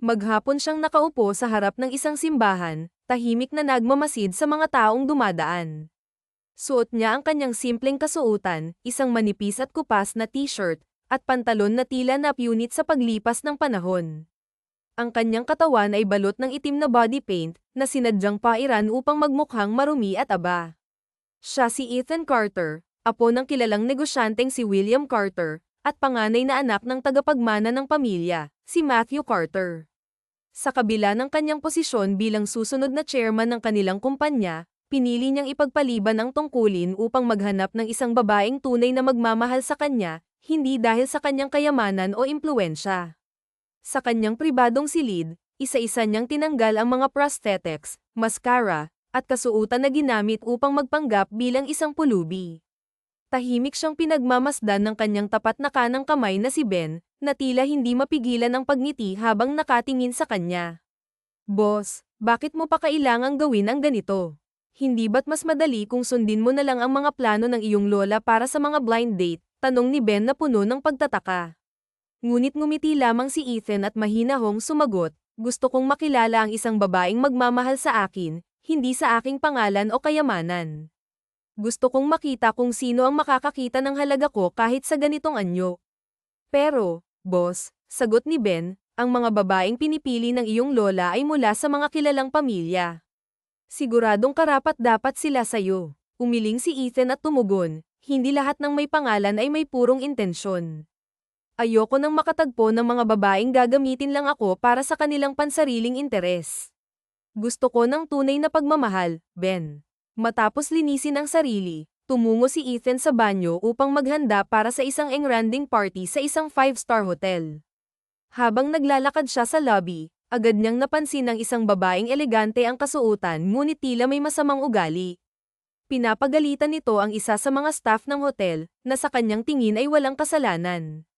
Maghapon siyang nakaupo sa harap ng isang simbahan, tahimik na nagmamasid sa mga taong dumadaan. Suot niya ang kanyang simpleng kasuotan, isang manipis at kupas na t-shirt, at pantalon na tila napunit sa paglipas ng panahon. Ang kanyang katawan ay balot ng itim na body paint, na sinadyang pairan upang magmukhang marumi at aba. Siya si Ethan Carter, apo ng kilalang negosyanteng si William Carter, at panganay na anak ng tagapagmana ng pamilya, si Matthew Carter. Sa kabila ng kanyang posisyon bilang susunod na chairman ng kanilang kumpanya, pinili niyang ipagpaliban ang tungkulin upang maghanap ng isang babaeng tunay na magmamahal sa kanya, hindi dahil sa kanyang kayamanan o impluwensya. Sa kanyang pribadong silid, isa-isa niyang tinanggal ang mga prosthetics, mascara, at kasuotan na ginamit upang magpanggap bilang isang pulubi. Tahimik siyang pinagmamasdan ng kanyang tapat na kanang kamay na si Ben, na tila hindi mapigilan ang pagngiti habang nakatingin sa kanya. Boss, bakit mo pa kailangang gawin ang ganito? Hindi ba't mas madali kung sundin mo na lang ang mga plano ng iyong lola para sa mga blind date? Tanong ni Ben na puno ng pagtataka. Ngunit ngumiti lamang si Ethan at mahinahong sumagot, gusto kong makilala ang isang babaeng magmamahal sa akin, hindi sa aking pangalan o kayamanan. Gusto kong makita kung sino ang makakakita ng halaga ko kahit sa ganitong anyo. Pero, boss, sagot ni Ben, ang mga babaeng pinipili ng iyong lola ay mula sa mga kilalang pamilya. Siguradong karapat-dapat sila sa'yo. Umiling si Ethan at tumugon, hindi lahat ng may pangalan ay may purong intensyon. Ayoko nang makatagpo ng mga babaeng gagamitin lang ako para sa kanilang pansariling interes. Gusto ko ng tunay na pagmamahal, Ben. Matapos linisin ang sarili, tumungo si Ethan sa banyo upang maghanda para sa isang engranding party sa isang 5-star hotel. Habang naglalakad siya sa lobby, agad niyang napansin ng isang babaeng elegante ang kasuotan ngunit tila may masamang ugali. Pinapagalitan nito ang isa sa mga staff ng hotel, na sa kanyang tingin ay walang kasalanan.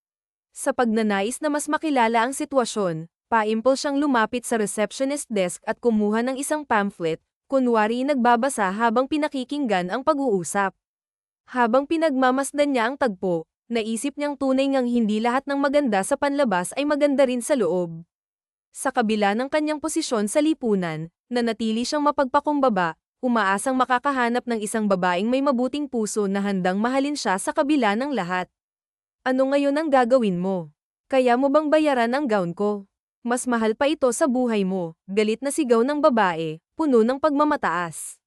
Sa pagnanais na mas makilala ang sitwasyon, paimpol siyang lumapit sa receptionist desk at kumuha ng isang pamphlet, kunwari nagbabasa habang pinakikinggan ang pag-uusap. Habang pinagmamasdan niya ang tagpo, naisip niyang tunay ngang hindi lahat ng maganda sa panlabas ay maganda rin sa loob. Sa kabila ng kanyang posisyon sa lipunan, nanatili siyang mapagpakumbaba, umaasang makakahanap ng isang babaeng may mabuting puso na handang mahalin siya sa kabila ng lahat. Ano ngayon ang gagawin mo? Kaya mo bang bayaran ang gown ko? Mas mahal pa ito sa buhay mo, galit na sigaw ng babae, puno ng pagmamataas.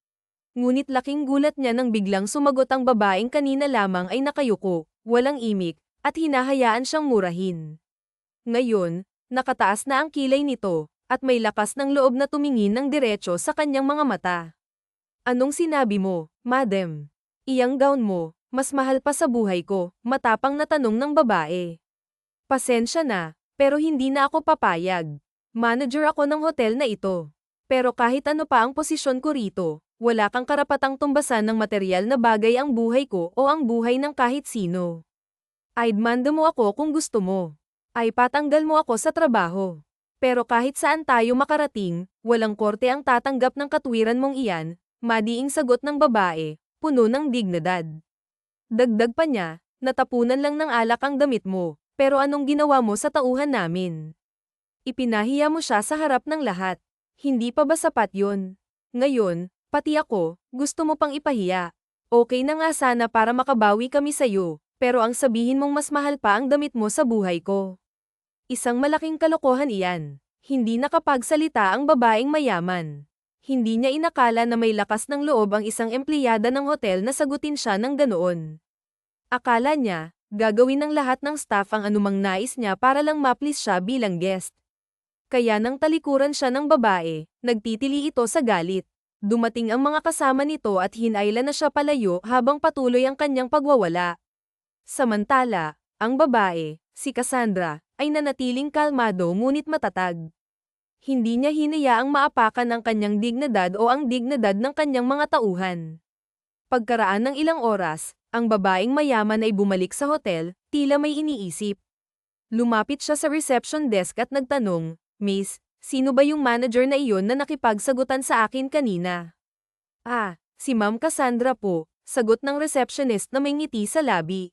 Ngunit laking gulat niya nang biglang sumagot ang babaeng kanina lamang ay nakayuko, walang imik, at hinahayaan siyang murahin. Ngayon, nakataas na ang kilay nito, at may lakas ng loob na tumingin ng diretso sa kanyang mga mata. Anong sinabi mo, madam? Iyang gown mo, mas mahal pa sa buhay ko, matapang na tanong ng babae. Pasensya na, pero hindi na ako papayag. Manager ako ng hotel na ito. Pero kahit ano pa ang posisyon ko rito, wala kang karapatang tumbasan ng materyal na bagay ang buhay ko o ang buhay ng kahit sino. I'd manda mo ako kung gusto mo. Ay patanggal mo ako sa trabaho. Pero kahit saan tayo makarating, walang korte ang tatanggap ng katwiran mong iyan, madiing sagot ng babae, puno ng dignidad. Dagdag pa niya, natapunan lang ng alak ang damit mo, pero anong ginawa mo sa tauhan namin? Ipinahiya mo siya sa harap ng lahat. Hindi pa ba sapat yun? Ngayon, pati ako, gusto mo pang ipahiya. Okay na nga sana para makabawi kami sa'yo, pero ang sabihin mong mas mahal pa ang damit mo sa buhay ko. Isang malaking kalokohan iyan. Hindi nakapagsalita ang babaeng mayaman. Hindi niya inakala na may lakas ng loob ang isang empleyada ng hotel na sagutin siya ng ganoon. Akala niya, gagawin ng lahat ng staff ang anumang nais niya para lang ma-please siya bilang guest. Kaya nang talikuran siya ng babae, nagtitili ito sa galit. Dumating ang mga kasama nito at hinayla na siya palayo habang patuloy ang kanyang pagwawala. Samantala, ang babae, si Cassandra, ay nanatiling kalmado ngunit matatag. Hindi niya hinayaang maapakan ang kanyang dignidad o ang dignidad ng kanyang mga tauhan. Pagkaraan ng ilang oras, ang babaeng mayaman ay bumalik sa hotel, tila may iniisip. Lumapit siya sa reception desk at nagtanong, Miss, sino ba yung manager na iyon na nakipagsagutan sa akin kanina? Ah, si Ma'am Cassandra po, sagot ng receptionist na may ngiti sa labi.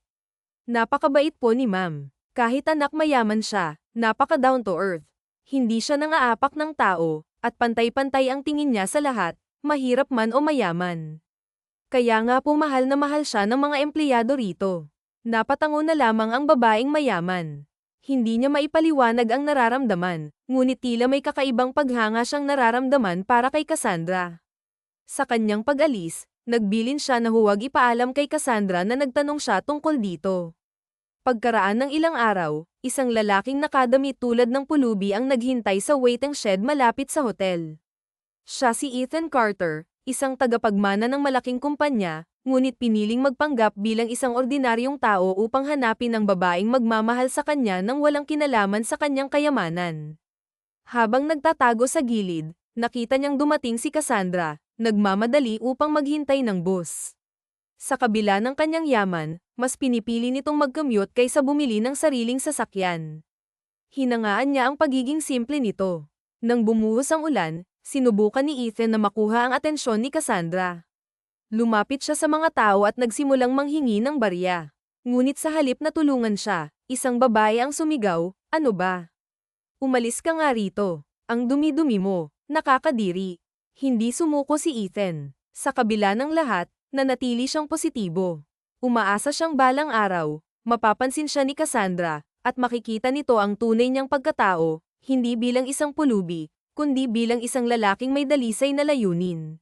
Napakabait po ni Ma'am. Kahit anak mayaman siya, napaka down to earth. Hindi siya nangaapak ng tao, at pantay-pantay ang tingin niya sa lahat, mahirap man o mayaman. Kaya nga po mahal na mahal siya ng mga empleyado rito. Napatango na lamang ang babaeng mayaman. Hindi niya maipaliwanag ang nararamdaman, ngunit tila may kakaibang paghanga siyang nararamdaman para kay Cassandra. Sa kanyang pag-alis, nagbilin siya na huwag ipaalam kay Cassandra na nagtanong siya tungkol dito. Pagkaraan ng ilang araw, isang lalaking nakadamit tulad ng pulubi ang naghintay sa waiting shed malapit sa hotel. Siya si Ethan Carter, isang tagapagmana ng malaking kumpanya, ngunit piniling magpanggap bilang isang ordinaryong tao upang hanapin ang babaeng magmamahal sa kanya nang walang kinalaman sa kanyang kayamanan. Habang nagtatago sa gilid, nakita niyang dumating si Cassandra, nagmamadali upang maghintay ng bus. Sa kabila ng kanyang yaman, mas pinipili nitong mag-commute kaysa bumili ng sariling sasakyan. Hinangaan niya ang pagiging simple nito. Nang bumuhos ang ulan, sinubukan ni Ethan na makuha ang atensyon ni Cassandra. Lumapit siya sa mga tao at nagsimulang manghingi ng barya. Ngunit sa halip na tulungan siya, isang babae ang sumigaw, "Ano ba? Umalis ka nga rito. Ang dumi-dumi mo, nakakadiri." Hindi sumuko si Ethan. Sa kabila ng lahat, nanatili siyang positibo. Umaasa siyang balang araw, mapapansin siya ni Cassandra, at makikita nito ang tunay niyang pagkatao, hindi bilang isang pulubi, kundi bilang isang lalaking may dalisay na layunin.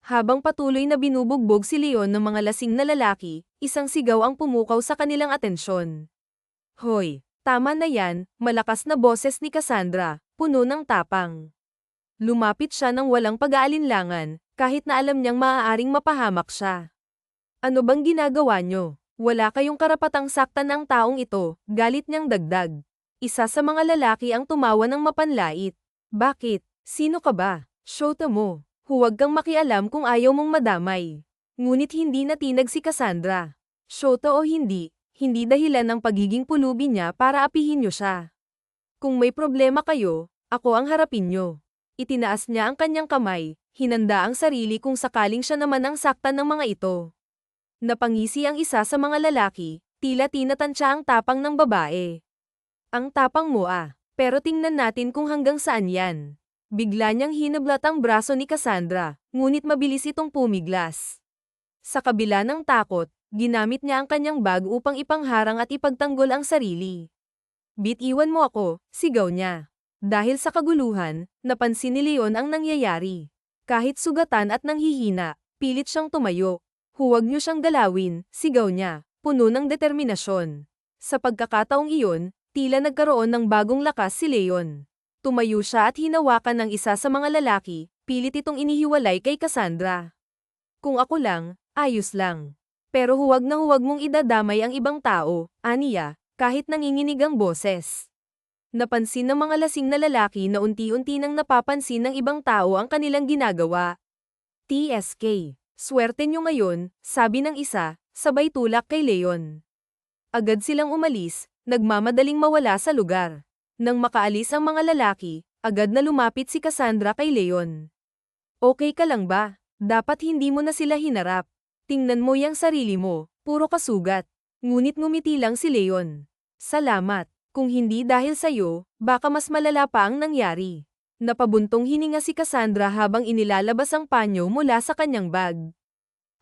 Habang patuloy na binubugbog si Leon ng mga lasing na lalaki, isang sigaw ang pumukaw sa kanilang atensyon. "Hoy, tama na yan," malakas na boses ni Cassandra, puno ng tapang. Lumapit siya ng walang pag-aalinlangan, kahit na alam niyang maaaring mapahamak siya. "Ano bang ginagawa niyo? Wala kayong karapatang saktan ang taong ito," galit niyang dagdag. Isa sa mga lalaki ang tumawa ng mapanlait. "Bakit? Sino ka ba? Shota mo. Huwag kang makialam kung ayaw mong madamay." Ngunit hindi natinag si Cassandra. Shota o hindi, hindi dahilan ng pagiging pulubi niya para apihin niyo siya. "Kung may problema kayo, ako ang harapin niyo." Itinaas niya ang kanyang kamay, hinanda ang sarili kung sakaling siya naman ang saktan ng mga ito. Napangisi ang isa sa mga lalaki, tila tinatansya ang tapang ng babae. "Ang tapang mo pero tingnan natin kung hanggang saan yan." Bigla niyang hinablat ang braso ni Cassandra, ngunit mabilis itong pumiglas. Sa kabila ng takot, ginamit niya ang kanyang bag upang ipangharang at ipagtanggol ang sarili. "Bitiwan mo ako," sigaw niya. Dahil sa kaguluhan, napansin ni Leon ang nangyayari. Kahit sugatan at nanghihina, pilit siyang tumayo. "Huwag niyo siyang galawin," sigaw niya, puno ng determinasyon. Sa pagkakataong iyon, tila nagkaroon ng bagong lakas si Leon. Tumayo siya at hinawakan ng isa sa mga lalaki, pilit itong inihiwalay kay Cassandra. "Kung ako lang, ayos lang. Pero huwag na huwag mong idadamay ang ibang tao," aniya, kahit nanginginig ang boses. Napansin ng mga lasing na lalaki na unti-unti nang napapansin ng ibang tao ang kanilang ginagawa. "TSK, swerte nyo ngayon," sabi ng isa, sabay tulak kay Leon. Agad silang umalis, nagmamadaling mawala sa lugar. Nang makaalis ang mga lalaki, agad na lumapit si Cassandra kay Leon. "Okay ka lang ba? Dapat hindi mo na sila hinarap. Tingnan mo yang sarili mo, puro kasugat." Ngunit ngumiti lang si Leon. "Salamat. Kung hindi dahil sa'yo, baka mas malala pa ang nangyari." Napabuntong hininga si Cassandra habang inilalabas ang panyo mula sa kanyang bag.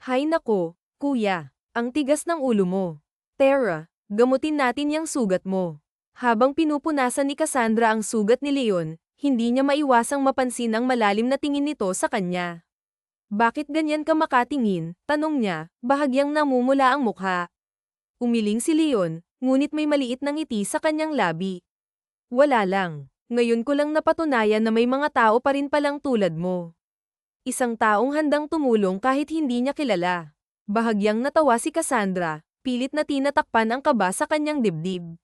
"Hay nako, kuya, ang tigas ng ulo mo. Tara, gamutin natin yang sugat mo." Habang pinupunasan ni Cassandra ang sugat ni Leon, hindi niya maiwasang mapansin ang malalim na tingin nito sa kanya. "Bakit ganyan ka makatingin?" tanong niya, bahagyang namumula ang mukha. Umiling si Leon, ngunit may maliit na ngiti sa kanyang labi. "Wala lang. Ngayon ko lang napatunayan na may mga tao pa rin palang tulad mo." Isang taong handang tumulong kahit hindi niya kilala. Bahagyang natawa si Cassandra, pilit na tinatakpan ang kaba sa kanyang dibdib.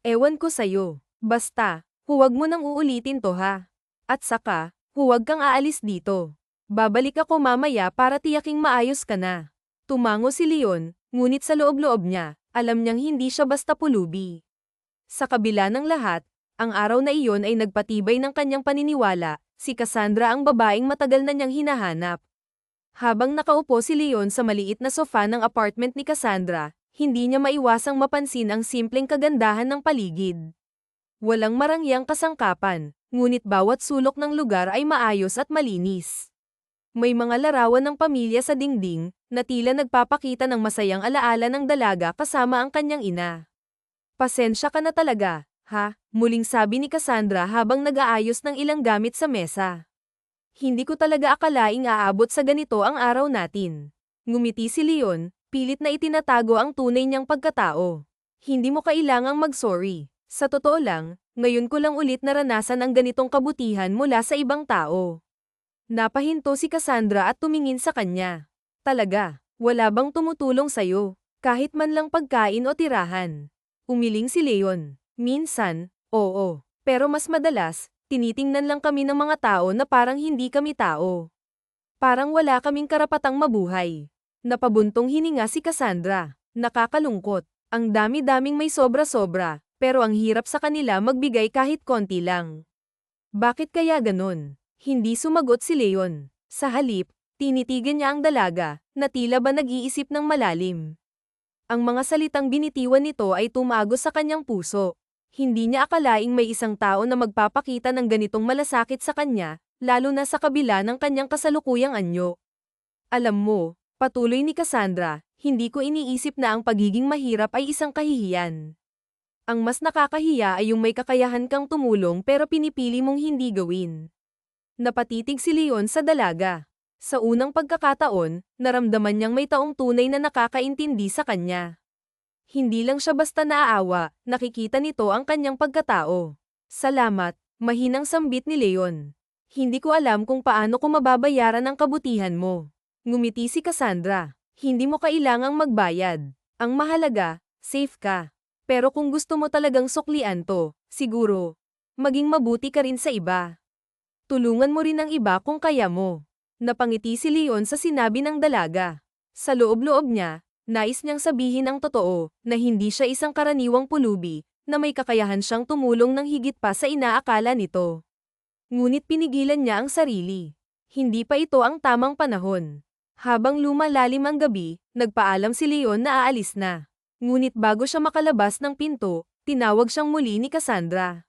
"Ewan ko sa'yo. Basta, huwag mo nang uulitin to ha. At saka, huwag kang aalis dito. Babalik ako mamaya para tiyaking maayos ka na." Tumango si Leon, ngunit sa loob-loob niya, alam niyang hindi siya basta pulubi. Sa kabila ng lahat, ang araw na iyon ay nagpatibay ng kanyang paniniwala, si Cassandra ang babaeng matagal na niyang hinahanap. Habang nakaupo si Leon sa maliit na sofa ng apartment ni Cassandra, hindi niya maiwasang mapansin ang simpleng kagandahan ng paligid. Walang marangyang kasangkapan, ngunit bawat sulok ng lugar ay maayos at malinis. May mga larawan ng pamilya sa dingding, na tila nagpapakita ng masayang alaala ng dalaga kasama ang kanyang ina. Pasensya ka na talaga, ha? Muling sabi ni Cassandra habang nag-aayos ng ilang gamit sa mesa. Hindi ko talaga akalaing aabot sa ganito ang araw natin. Ngumiti si Leon, pilit na itinatago ang tunay niyang pagkatao. Hindi mo kailangang mag-sorry. Sa totoo lang, ngayon ko lang ulit naranasan ang ganitong kabutihan mula sa ibang tao. Napahinto si Cassandra at tumingin sa kanya. Talaga, wala bang tumutulong sa'yo? Kahit man lang pagkain o tirahan. Umiling si Leon. Minsan, oo. Pero mas madalas, tinitingnan lang kami ng mga tao na parang hindi kami tao. Parang wala kaming karapatang mabuhay. Napabuntong hininga si Cassandra. Nakakalungkot. Ang dami-daming may sobra-sobra, pero ang hirap sa kanila magbigay kahit konti lang. Bakit kaya ganun? Hindi sumagot si Leon. Sa halip, tinitigan niya ang dalaga, na tila ba nag-iisip ng malalim. Ang mga salitang binitiwan nito ay tumago sa kanyang puso. Hindi niya akalaing may isang tao na magpapakita ng ganitong malasakit sa kanya, lalo na sa kabila ng kanyang kasalukuyang anyo. Alam mo, patuloy ni Cassandra, hindi ko iniisip na ang pagiging mahirap ay isang kahihiyan. Ang mas nakakahiya ay yung may kakayahan kang tumulong pero pinipili mong hindi gawin. Napatitig si Leon sa dalaga. Sa unang pagkakataon, naramdaman niyang may taong tunay na nakakaintindi sa kanya. Hindi lang siya basta naaawa, nakikita nito ang kanyang pagkatao. Salamat, mahinang sambit ni Leon. Hindi ko alam kung paano ko mababayaran ang kabutihan mo. Ngumiti si Cassandra. Hindi mo kailangang magbayad. Ang mahalaga, safe ka. Pero kung gusto mo talagang suklian to, siguro, maging mabuti ka rin sa iba. Tulungan mo rin ang iba kung kaya mo. Napangiti si Leon sa sinabi ng dalaga. Sa loob-loob niya, nais niyang sabihin ang totoo, na hindi siya isang karaniwang pulubi, na may kakayahan siyang tumulong ng higit pa sa inaakala nito. Ngunit pinigilan niya ang sarili. Hindi pa ito ang tamang panahon. Habang lumalalim ang gabi, nagpaalam si Leon na aalis na. Ngunit bago siya makalabas ng pinto, tinawag siyang muli ni Cassandra.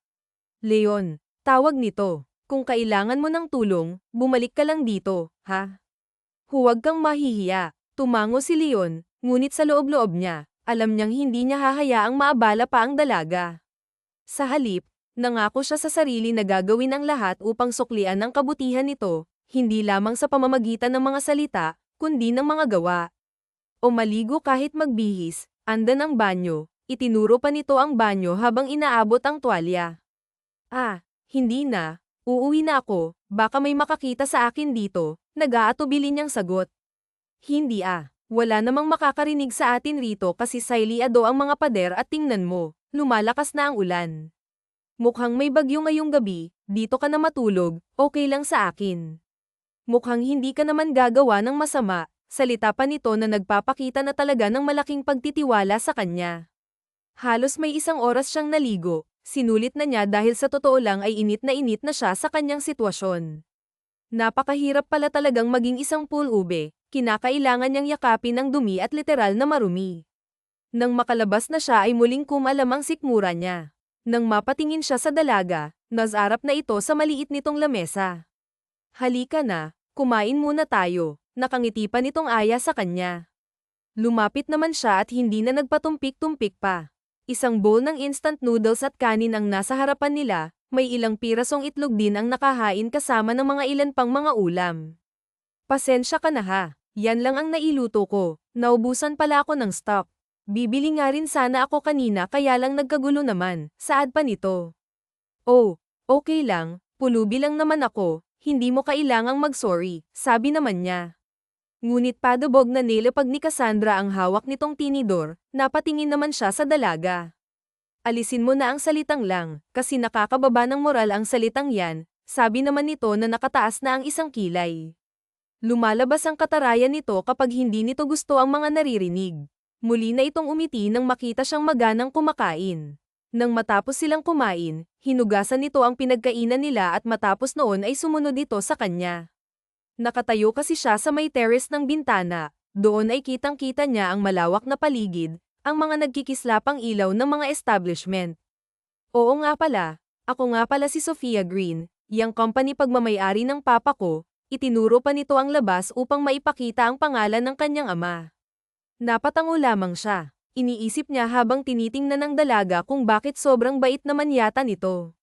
Leon, tawag nito. Kung kailangan mo ng tulong, bumalik ka lang dito, ha? Huwag kang mahihiya. Tumango si Leon, ngunit sa loob-loob niya, alam niyang hindi niya hahayaang maabala pa ang dalaga. Sa halip, nangako siya sa sarili na gagawin ang lahat upang suklian ang kabutihan nito, hindi lamang sa pamamagitan ng mga salita, kundi ng mga gawa. O maligo kahit magbihis, andan ang banyo, itinuro pa nito ang banyo habang inaabot ang tuwalya. Hindi na. Uuwi na ako, baka may makakita sa akin dito, nag-aatubili niyang sagot. Hindi wala namang makakarinig sa atin rito kasi siliado ang mga pader at tingnan mo, lumalakas na ang ulan. Mukhang may bagyo ngayong gabi, dito ka na matulog, okay lang sa akin. Mukhang hindi ka naman gagawa ng masama, salita pa nito na nagpapakita na talaga ng malaking pagtitiwala sa kanya. Halos may isang oras siyang naligo. Sinulit na niya dahil sa totoo lang ay init na siya sa kanyang sitwasyon. Napakahirap pala talagang maging isang pool ube, kinakailangan niyang yakapin ang dumi at literal na marumi. Nang makalabas na siya ay muling kumalam ang sikmura niya. Nang mapatingin siya sa dalaga, nazarap na ito sa maliit nitong lamesa. Halika na, kumain muna tayo, nakangiti pa nitong aya sa kanya. Lumapit naman siya at hindi na nagpatumpik-tumpik pa. Isang bowl ng instant noodles at kanin ang nasa harapan nila, may ilang pirasong itlog din ang nakahain kasama ng mga ilan pang mga ulam. Pasensya ka na ha, yan lang ang nailuto ko, naubusan pala ako ng stock. Bibili nga rin sana ako kanina kaya lang nagkagulo naman, saad pa nito. Oh, okay lang, pulubi lang naman ako, hindi mo kailangang mag-sorry, sabi naman niya. Ngunit padubog na nilapag ni Cassandra ang hawak nitong tinidor, napatingin naman siya sa dalaga. Alisin mo na ang salitang lang, kasi nakakababa ng moral ang salitang yan, sabi naman nito na nakataas na ang isang kilay. Lumalabas ang katarayan nito kapag hindi nito gusto ang mga naririnig. Muli na itong umiti nang makita siyang maganang kumakain. Nang matapos silang kumain, hinugasan nito ang pinagkainan nila at matapos noon ay sumunod ito sa kanya. Nakatayo kasi siya sa may terrace ng bintana, doon ay kitang-kita niya ang malawak na paligid, ang mga nagkikislapang ilaw ng mga establishment. Oo nga pala, ako nga pala si Sophia Green, yang company pagmamayari ng papa ko, itinuro pa nito ang labas upang maipakita ang pangalan ng kanyang ama. Napatango lamang siya. Iniisip niya habang tinitingnan ng dalaga kung bakit sobrang bait naman yata nito.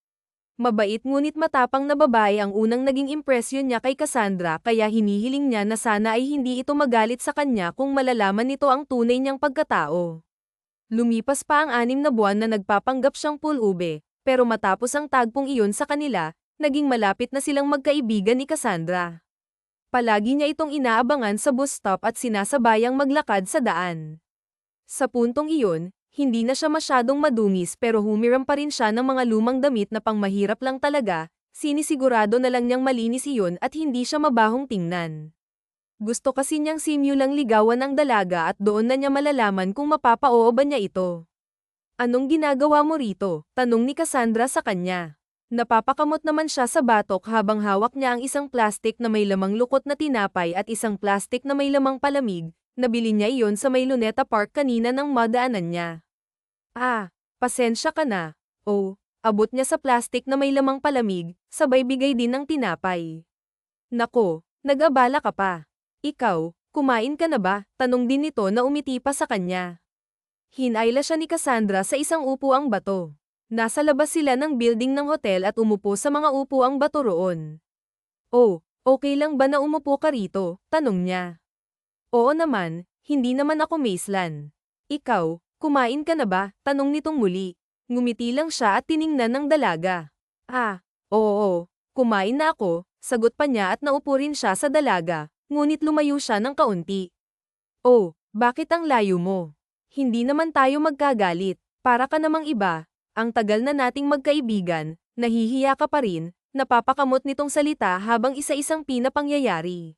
Mabait ngunit matapang na babae ang unang naging impresyon niya kay Cassandra kaya hinihiling niya na sana ay hindi ito magalit sa kanya kung malalaman nito ang tunay niyang pagkatao. Lumipas pa ang 6 na buwan na nagpapanggap siyang pulube, pero matapos ang tagpong iyon sa kanila, naging malapit na silang magkaibigan ni Cassandra. Palagi niya itong inaabangan sa bus stop at sinasabayang maglakad sa daan. Sa puntong iyon, hindi na siya masyadong madungis pero humiram pa rin siya ng mga lumang damit na pangmahirap lang talaga, sinisigurado na lang niyang malinis iyon at hindi siya mabahong tingnan. Gusto kasi niyang simulang ligawan ang dalaga at doon na niya malalaman kung mapapa-oo ba niya ito. Anong ginagawa mo rito? Tanong ni Cassandra sa kanya. Napapakamot naman siya sa batok habang hawak niya ang isang plastik na may lamang lukot na tinapay at isang plastik na may lamang palamig. Nabili niya iyon sa may Luneta Park kanina nang madaanan niya. Ah, pasensya ka na. Oh, abot niya sa plastik na may lamang palamig, sabay bigay din ng tinapay. Nako, nag-abala ka pa. Ikaw, kumain ka na ba? Tanong din nito na umiti pa sa kanya. Hinayla siya ni Cassandra sa isang upuang bato. Nasa labas sila ng building ng hotel at umupo sa mga upuang bato roon. Oh, okay lang ba na umupo ka rito? Tanong niya. Oo naman, hindi naman ako maislan. Ikaw, kumain ka na ba? Tanong nitong muli. Ngumiti lang siya at tiningnan ng dalaga. Ah, oo, kumain na ako, sagot pa niya at naupo rin siya sa dalaga, ngunit lumayo siya ng kaunti. Oh, bakit ang layo mo? Hindi naman tayo magkagalit, para ka namang iba, ang tagal na nating magkaibigan, nahihiya ka pa rin, napapakamot nitong salita habang isa-isang pinapangyayari.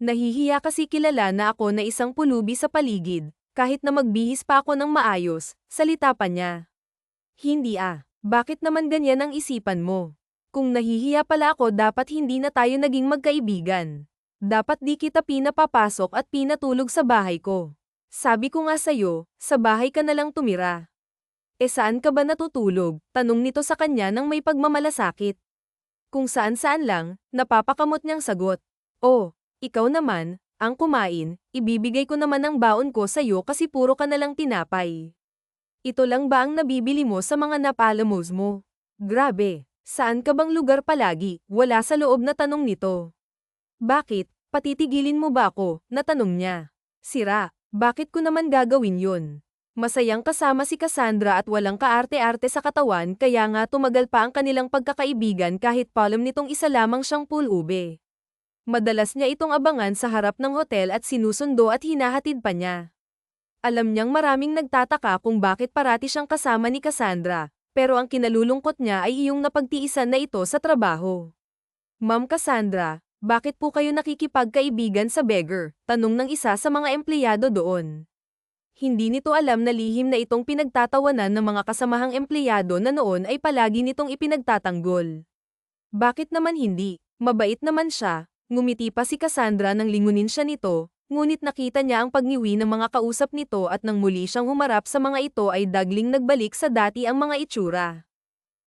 Nahihiya kasi kilala na ako na isang pulubi sa paligid, kahit na magbihis pa ako ng maayos, salita pa niya. Hindi bakit naman ganyan ang isipan mo? Kung nahihiya pala ako dapat hindi na tayo naging magkaibigan. Dapat di kita pinapapasok at pinatulog sa bahay ko. Sabi ko nga sa'yo, sa bahay ka na lang tumira. Saan ka ba natutulog? Tanong nito sa kanya nang may pagmamalasakit. Kung saan-saan lang, napapakamot niyang sagot. Oh, ikaw naman, ang kumain, ibibigay ko naman ang baon ko sa'yo kasi puro ka nalang tinapay. Ito lang ba ang nabibili mo sa mga napalamos mo? Grabe, saan ka bang lugar palagi? Wala sa loob na tanong nito. Bakit, patitigilin mo ba ako? Natanong niya. Sira, bakit ko naman gagawin yun? Masayang kasama si Cassandra at walang kaarte-arte sa katawan kaya nga tumagal pa ang kanilang pagkakaibigan kahit palom nitong isa lamang siyang pulube. Madalas niya itong abangan sa harap ng hotel at sinusundo at hinahatid pa niya. Alam niyang maraming nagtataka kung bakit parati siyang kasama ni Cassandra, pero ang kinalulungkot niya ay iyong napagtiisan na ito sa trabaho. Ma'am Cassandra, bakit po kayo nakikipagkaibigan sa beggar? Tanong ng isa sa mga empleyado doon. Hindi nito alam na lihim na itong pinagtatawanan ng mga kasamahang empleyado na noon ay palagi nitong ipinagtatanggol. Bakit naman hindi? Mabait naman siya. Ngumiti pa si Cassandra nang lingunin siya nito, ngunit nakita niya ang pagngiwi ng mga kausap nito at nang muli siyang humarap sa mga ito ay dagling nagbalik sa dati ang mga itsura.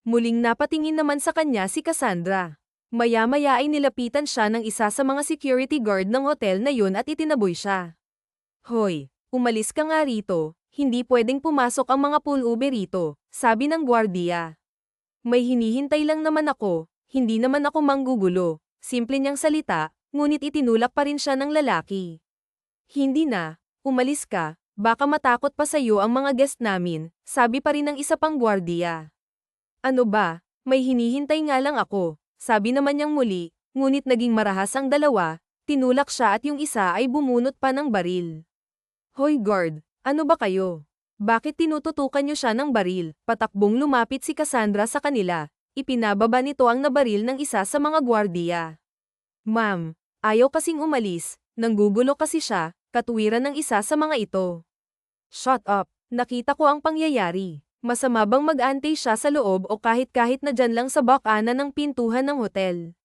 Muling napatingin naman sa kanya si Cassandra. Maya-maya ay nilapitan siya ng isa sa mga security guard ng hotel na yun at itinaboy siya. Hoy, umalis ka nga rito, hindi pwedeng pumasok ang mga pulube rito, sabi ng gwardiya. May hinihintay lang naman ako, hindi naman ako manggugulo. Simple niyang salita, ngunit itinulak pa rin siya ng lalaki. Hindi na, umalis ka, baka matakot pa sa'yo ang mga guest namin, sabi pa rin ng isa pang gwardiya. Ano ba, may hinihintay nga lang ako, sabi naman niyang muli, ngunit naging marahas ang dalawa, tinulak siya at yung isa ay bumunot pa ng baril. Hoy guard, ano ba kayo? Bakit tinututukan niyo siya ng baril? Patakbong lumapit si Cassandra sa kanila. Ipinababa nito ang nabaril ng isa sa mga gwardiya. Ma'am, ayaw kasing umalis, nanggugulo kasi siya, katuwiran ng isa sa mga ito. Shut up, nakita ko ang pangyayari. Masama bang mag-antay siya sa loob o kahit na dyan lang sa bakana ng pintuhan ng hotel?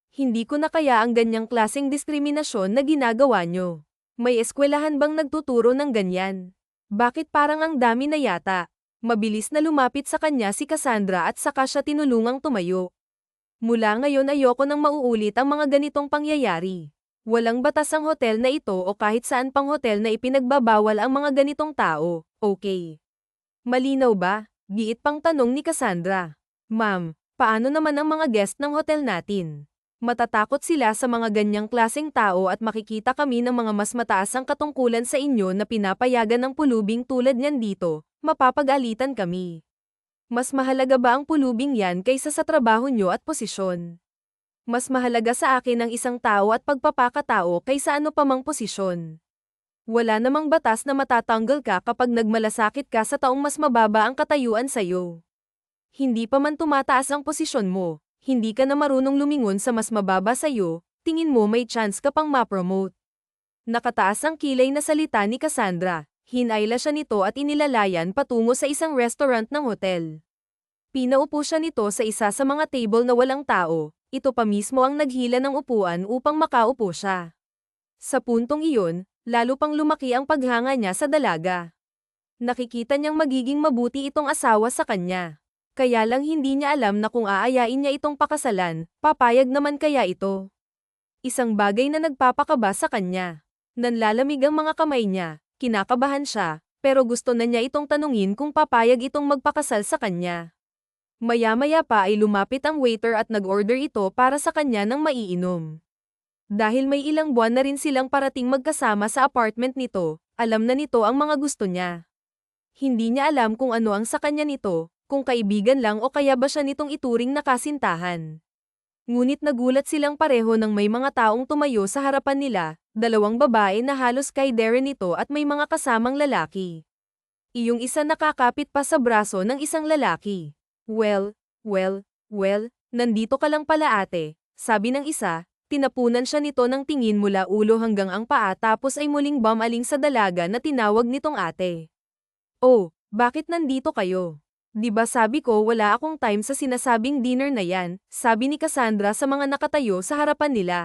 Hindi ko na kaya ang ganyang klaseng diskriminasyon na ginagawa nyo. May eskwelahan bang nagtuturo ng ganyan? Bakit parang ang dami na yata? Mabilis na lumapit sa kanya si Cassandra at saka siya tinulungang tumayo. Mula ngayon ayoko nang mauulit ang mga ganitong pangyayari. Walang batas ang hotel na ito o kahit saan pang hotel na ipinagbabawal ang mga ganitong tao, okay? Malinaw ba? Giit pang tanong ni Cassandra. Ma'am, paano naman ang mga guest ng hotel natin? Matatakot sila sa mga ganyang klaseng tao at makikita kami ng mga mas mataas ang katungkulan sa inyo na pinapayagan ng pulubing tulad niyan dito, mapapag-alitan kami. Mas mahalaga ba ang pulubing yan kaysa sa trabaho nyo at posisyon? Mas mahalaga sa akin ang isang tao at pagpapakatao kaysa ano pa mang posisyon. Wala namang batas na matatanggal ka kapag nagmalasakit ka sa taong mas mababa ang katayuan sa'yo. Hindi pa man tumataas ang posisyon mo, hindi ka na marunong lumingon sa mas mababa sa'yo, tingin mo may chance ka pang ma-promote. Nakataas ang kilay na salita ni Cassandra, hinayla siya nito at inilalayan patungo sa isang restaurant ng hotel. Pinaupo siya nito sa isa sa mga table na walang tao, ito pa mismo ang naghila ng upuan upang makaupo siya. Sa puntong iyon, lalo pang lumaki ang paghanga niya sa dalaga. Nakikita niyang magiging mabuti itong asawa sa kanya. Kaya lang hindi niya alam na kung aayain niya itong pakasalan, papayag naman kaya ito. Isang bagay na nagpapakaba sa kanya. Nanlalamig ang mga kamay niya, kinakabahan siya, pero gusto na niya itong tanungin kung papayag itong magpakasal sa kanya. Maya-maya pa ay lumapit ang waiter at nag-order ito para sa kanya ng maiinom. Dahil may ilang buwan na rin silang parating magkasama sa apartment nito, alam na nito ang mga gusto niya. Hindi niya alam kung ano ang sa kanya nito, kung kaibigan lang o kaya ba siya nitong ituring na kasintahan. Ngunit nagulat silang pareho nang may mga taong tumayo sa harapan nila, dalawang babae na halos kay Darren nito at may mga kasamang lalaki. Iyong isa nakakapit pa sa braso ng isang lalaki. Well, nandito ka lang pala ate, sabi ng isa, tinapunan siya nito ng tingin mula ulo hanggang ang paa tapos ay muling bumaling sa dalaga na tinawag nitong ate. Oh, bakit nandito kayo? Di ba sabi ko wala akong time sa sinasabing dinner na yan, sabi ni Cassandra sa mga nakatayo sa harapan nila.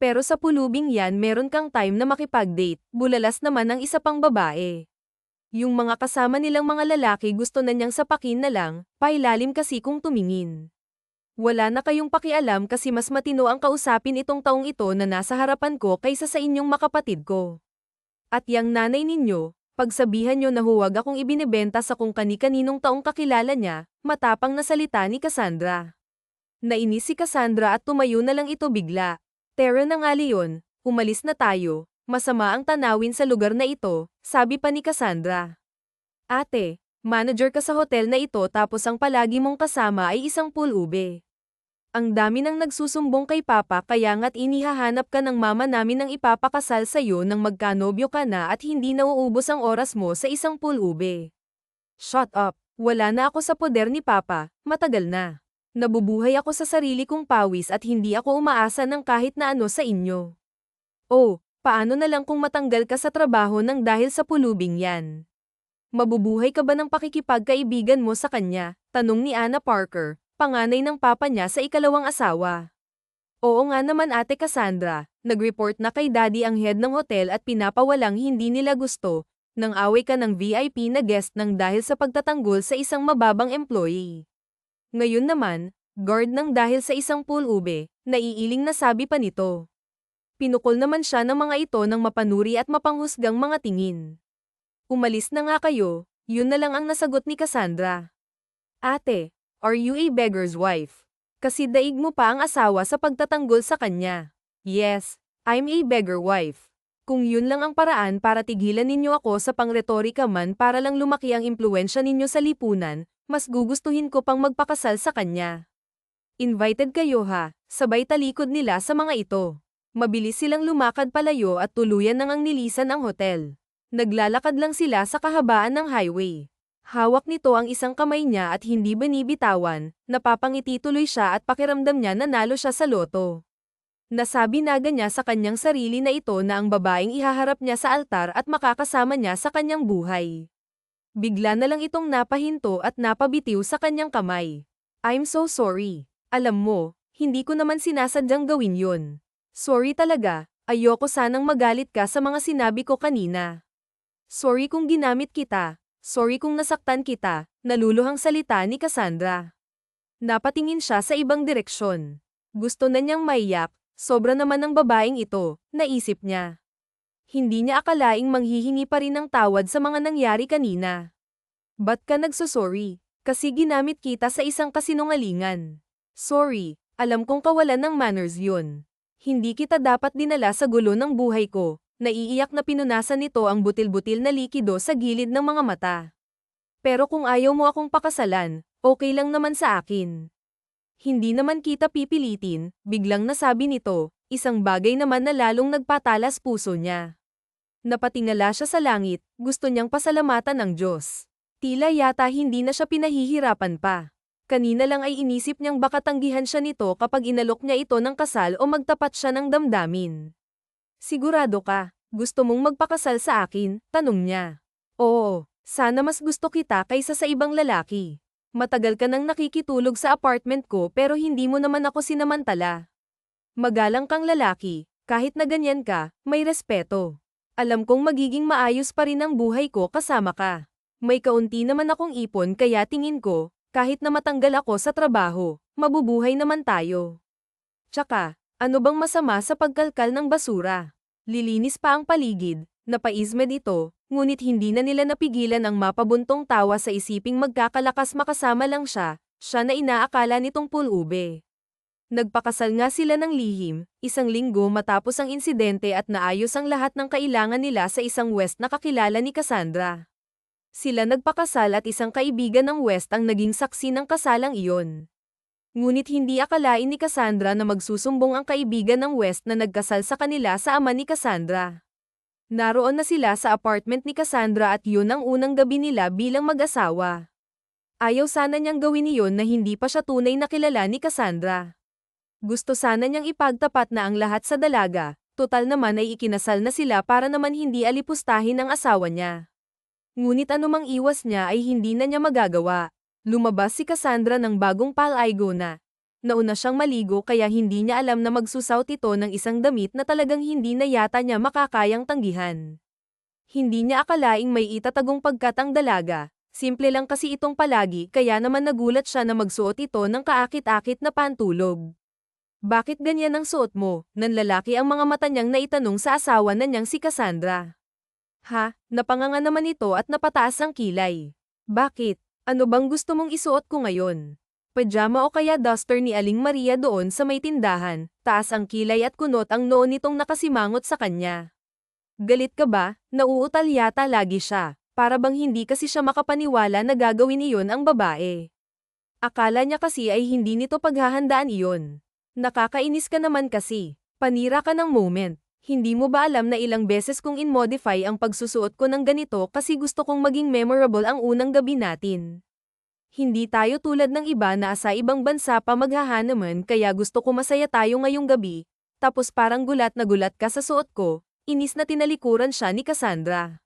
Pero sa pulubing yan meron kang time na makipag-date, bulalas naman ang isa pang babae. Yung mga kasama nilang mga lalaki gusto na niyang sapakin na lang, pailalim kasi kung tumingin. Wala na kayong pakialam kasi mas matino ang kausapin itong taong ito na nasa harapan ko kaysa sa inyong makapatid ko. At yang nanay ninyo, pagsabihan nyo na huwag akong ibinebenta sa kung kani-kaninong taong kakilala niya, matapang na salita ni Cassandra. Nainis si Cassandra at tumayo na lang ito bigla. Tara na nga Leon, umalis na tayo, masama ang tanawin sa lugar na ito, sabi pa ni Cassandra. Ate, manager ka sa hotel na ito tapos ang palagi mong kasama ay isang pool ube. Ang dami nang nagsusumbong kay Papa kaya nga't inihahanap ka ng mama namin ng ipapakasal sa'yo nang magkanobyo ka na at hindi nauubos ang oras mo sa isang pool ube. Shut up, wala na ako sa poder ni Papa, matagal na. Nabubuhay ako sa sarili kong pawis at hindi ako umaasa ng kahit na ano sa inyo. Oh, paano na lang kung matanggal ka sa trabaho nang dahil sa pulubing yan? Mabubuhay ka ba ng pakikipagkaibigan mo sa kanya? Tanong ni Anna Parker, panganay ng papa niya sa ikalawang asawa. Oo nga naman ate Cassandra, nag-report na kay daddy ang head ng hotel at pinapawalang hindi nila gusto, nang away ka ng VIP na guest nang dahil sa pagtatanggol sa isang mababang employee. Ngayon naman, guard nang dahil sa isang pool ube, naiiling na sabi pa nito. Pinukol naman siya ng mga ito ng mapanuri at mapanghusgang mga tingin. Umalis na nga kayo, yun na lang ang nasagot ni Cassandra. Ate, are you a beggar's wife? Kasi daig mo pa ang asawa sa pagtatanggol sa kanya. Yes, I'm a beggar wife. Kung yun lang ang paraan para tigilan ninyo ako sa pangretorika man para lang lumaki ang impluensya ninyo sa lipunan, mas gugustuhin ko pang magpakasal sa kanya. Invited kayo ha, sabay talikod nila sa mga ito. Mabilis silang lumakad palayo at tuluyan nang ang nilisan ang hotel. Naglalakad lang sila sa kahabaan ng highway. Hawak nito ang isang kamay niya at hindi binibitawan, napapangiti tuloy siya at pakiramdam niya nanalo siya sa loto. Nasabi naga niya sa kanyang sarili na ito na ang babaeng ihaharap niya sa altar at makakasama niya sa kanyang buhay. Bigla na lang itong napahinto at napabitiw sa kanyang kamay. I'm so sorry. Alam mo, hindi ko naman sinasadyang gawin yun. Sorry talaga, ayoko sanang magalit ka sa mga sinabi ko kanina. Sorry kung ginamit kita. Sorry kung nasaktan kita, naluluhang salita ni Cassandra. Napatingin siya sa ibang direksyon. Gusto na niyang maiyak, sobra naman ng babaeng ito, naisip niya. Hindi niya akalaing manghihingi pa rin ng tawad sa mga nangyari kanina. Ba't ka nagsusorry? Kasi ginamit kita sa isang kasinungalingan. Sorry, alam kong kawalan ng manners yun. Hindi kita dapat dinala sa gulo ng buhay ko. Naiiyak na pinunasan nito ang butil-butil na likido sa gilid ng mga mata. Pero kung ayaw mo akong pakasalan, okay lang naman sa akin. Hindi naman kita pipilitin, biglang nasabi nito, isang bagay naman na lalong nagpatalas puso niya. Napatingala siya sa langit, gusto niyang pasalamatan ng Diyos. Tila yata hindi na siya pinahihirapan pa. Kanina lang ay inisip niyang baka tanggihan siya nito kapag inalok niya ito ng kasal o magtapat siya ng damdamin. Sigurado ka, gusto mong magpakasal sa akin? Tanong niya. Oo, sana mas gusto kita kaysa sa ibang lalaki. Matagal ka nang nakikitulog sa apartment ko pero hindi mo naman ako sinamantala. Magalang kang lalaki, kahit na ganyan ka, may respeto. Alam kong magiging maayos pa rin ang buhay ko kasama ka. May kaunti naman akong ipon kaya tingin ko, kahit na matanggal ako sa trabaho, mabubuhay naman tayo. Tsaka, ano bang masama sa pagkalkal ng basura? Lilinis pa ang paligid, napaismed ito, ngunit hindi na nila napigilan ang mapabuntong tawa sa isiping magkakalakas makasama lang siya na inaakala nitong pulube. Nagpakasal nga sila ng lihim, isang linggo matapos ang insidente at naayos ang lahat ng kailangan nila sa isang West na kakilala ni Cassandra. Sila nagpakasal at isang kaibigan ng West ang naging saksi ng kasalang iyon. Ngunit hindi akalain ni Cassandra na magsusumbong ang kaibigan ng West na nagkasal sa kanila sa ama ni Cassandra. Naroon na sila sa apartment ni Cassandra at yun ang unang gabi nila bilang mag-asawa. Ayaw sana niyang gawin iyon na hindi pa siya tunay na kilala ni Cassandra. Gusto sana niyang ipagtapat na ang lahat sa dalaga, total naman ay ikinasal na sila para naman hindi alipustahin ang asawa niya. Ngunit anumang iwas niya ay hindi na niya magagawa. Lumabas si Cassandra ng bagong palaygo na. Nauna siyang maligo kaya hindi niya alam na magsusuot ito ng isang damit na talagang hindi na yata niya makakayang tanggihan. Hindi niya akalaing may itatagong pagkatang dalaga, simple lang kasi itong palagi kaya naman nagulat siya na magsuot ito ng kaakit-akit na pantulog. Bakit ganyan ang suot mo? Nanlalaki ang mga mata niyang naitanong sa asawa na niyang si Cassandra. Ha, napanganga naman ito at napataas ang kilay. Bakit? Ano bang gusto mong isuot ko ngayon? Pajama o kaya duster ni Aling Maria doon sa may tindahan, taas ang kilay at kunot ang noo nitong nakasimangot sa kanya. Galit ka ba? Nauutal yata lagi siya, para bang hindi kasi siya makapaniwala na gagawin iyon ang babae. Akala niya kasi ay hindi nito paghahandaan iyon. Nakakainis ka naman kasi, panira ka ng moment. Hindi mo ba alam na ilang beses kong in-modify ang pagsusuot ko ng ganito kasi gusto kong maging memorable ang unang gabi natin. Hindi tayo tulad ng iba na sa ibang bansa pa maghahanaman kaya gusto ko masaya tayo ngayong gabi, tapos parang gulat na gulat ka sa suot ko, inis na tinalikuran siya ni Cassandra.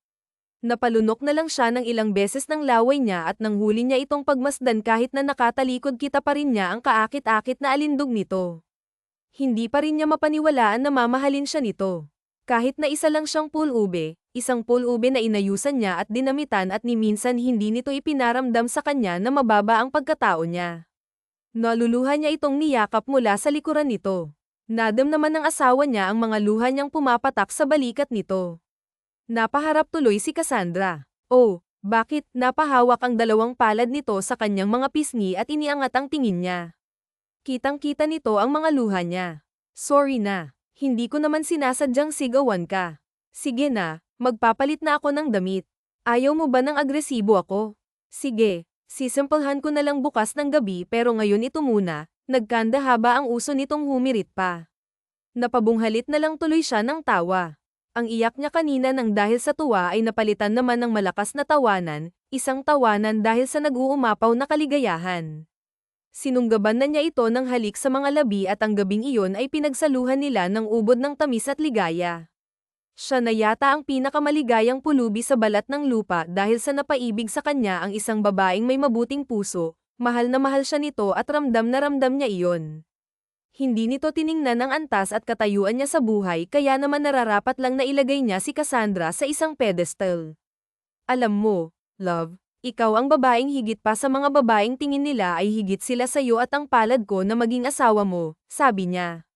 Napalunok na lang siya ng ilang beses ng laway niya at nang huli niya itong pagmasdan kahit na nakatalikod kita pa rin niya ang kaakit-akit na alindog nito. Hindi pa rin niya mapaniwalaan na mamahalin siya nito. Kahit na isa lang siyang pulube, isang pulube na inayusan niya at dinamitan at ni minsan hindi nito ipinaramdam sa kanya na mababa ang pagkatao niya. Naluluha niya itong niyakap mula sa likuran nito. Nadam naman ng asawa niya ang mga luha niyang pumapatak sa balikat nito. Napaharap tuloy si Cassandra. Oh, bakit? Napahawak ang dalawang palad nito sa kanyang mga pisngi at iniangat ang tingin niya. Kitang-kita nito ang mga luha niya. Sorry na, hindi ko naman sinasadyang sigawan ka. Sige na, magpapalit na ako ng damit. Ayaw mo ba ng agresibo ako? Sige, sisimplehan ko na lang bukas ng gabi pero ngayon ito muna, nagkanda haba ang uso nitong humirit pa. Napabunghalit na lang tuloy siya ng tawa. Ang iyak niya kanina nang dahil sa tuwa ay napalitan naman ng malakas na tawanan, isang tawanan dahil sa nag-uumapaw na kaligayahan. Sinunggaban na niya ito ng halik sa mga labi at ang gabing iyon ay pinagsaluhan nila ng ubod ng tamis at ligaya. Siya na yata ang pinakamaligayang pulubi sa balat ng lupa dahil sa napaibig sa kanya ang isang babaeng may mabuting puso, mahal na mahal siya nito at ramdam na ramdam niya iyon. Hindi nito tiningnan ang antas at katayuan niya sa buhay kaya naman nararapat lang na ilagay niya si Cassandra sa isang pedestal. Alam mo, Love, ikaw ang babaeng higit pa sa mga babaeng tingin nila ay higit sila sa'yo at ang palad ko na maging asawa mo, sabi niya.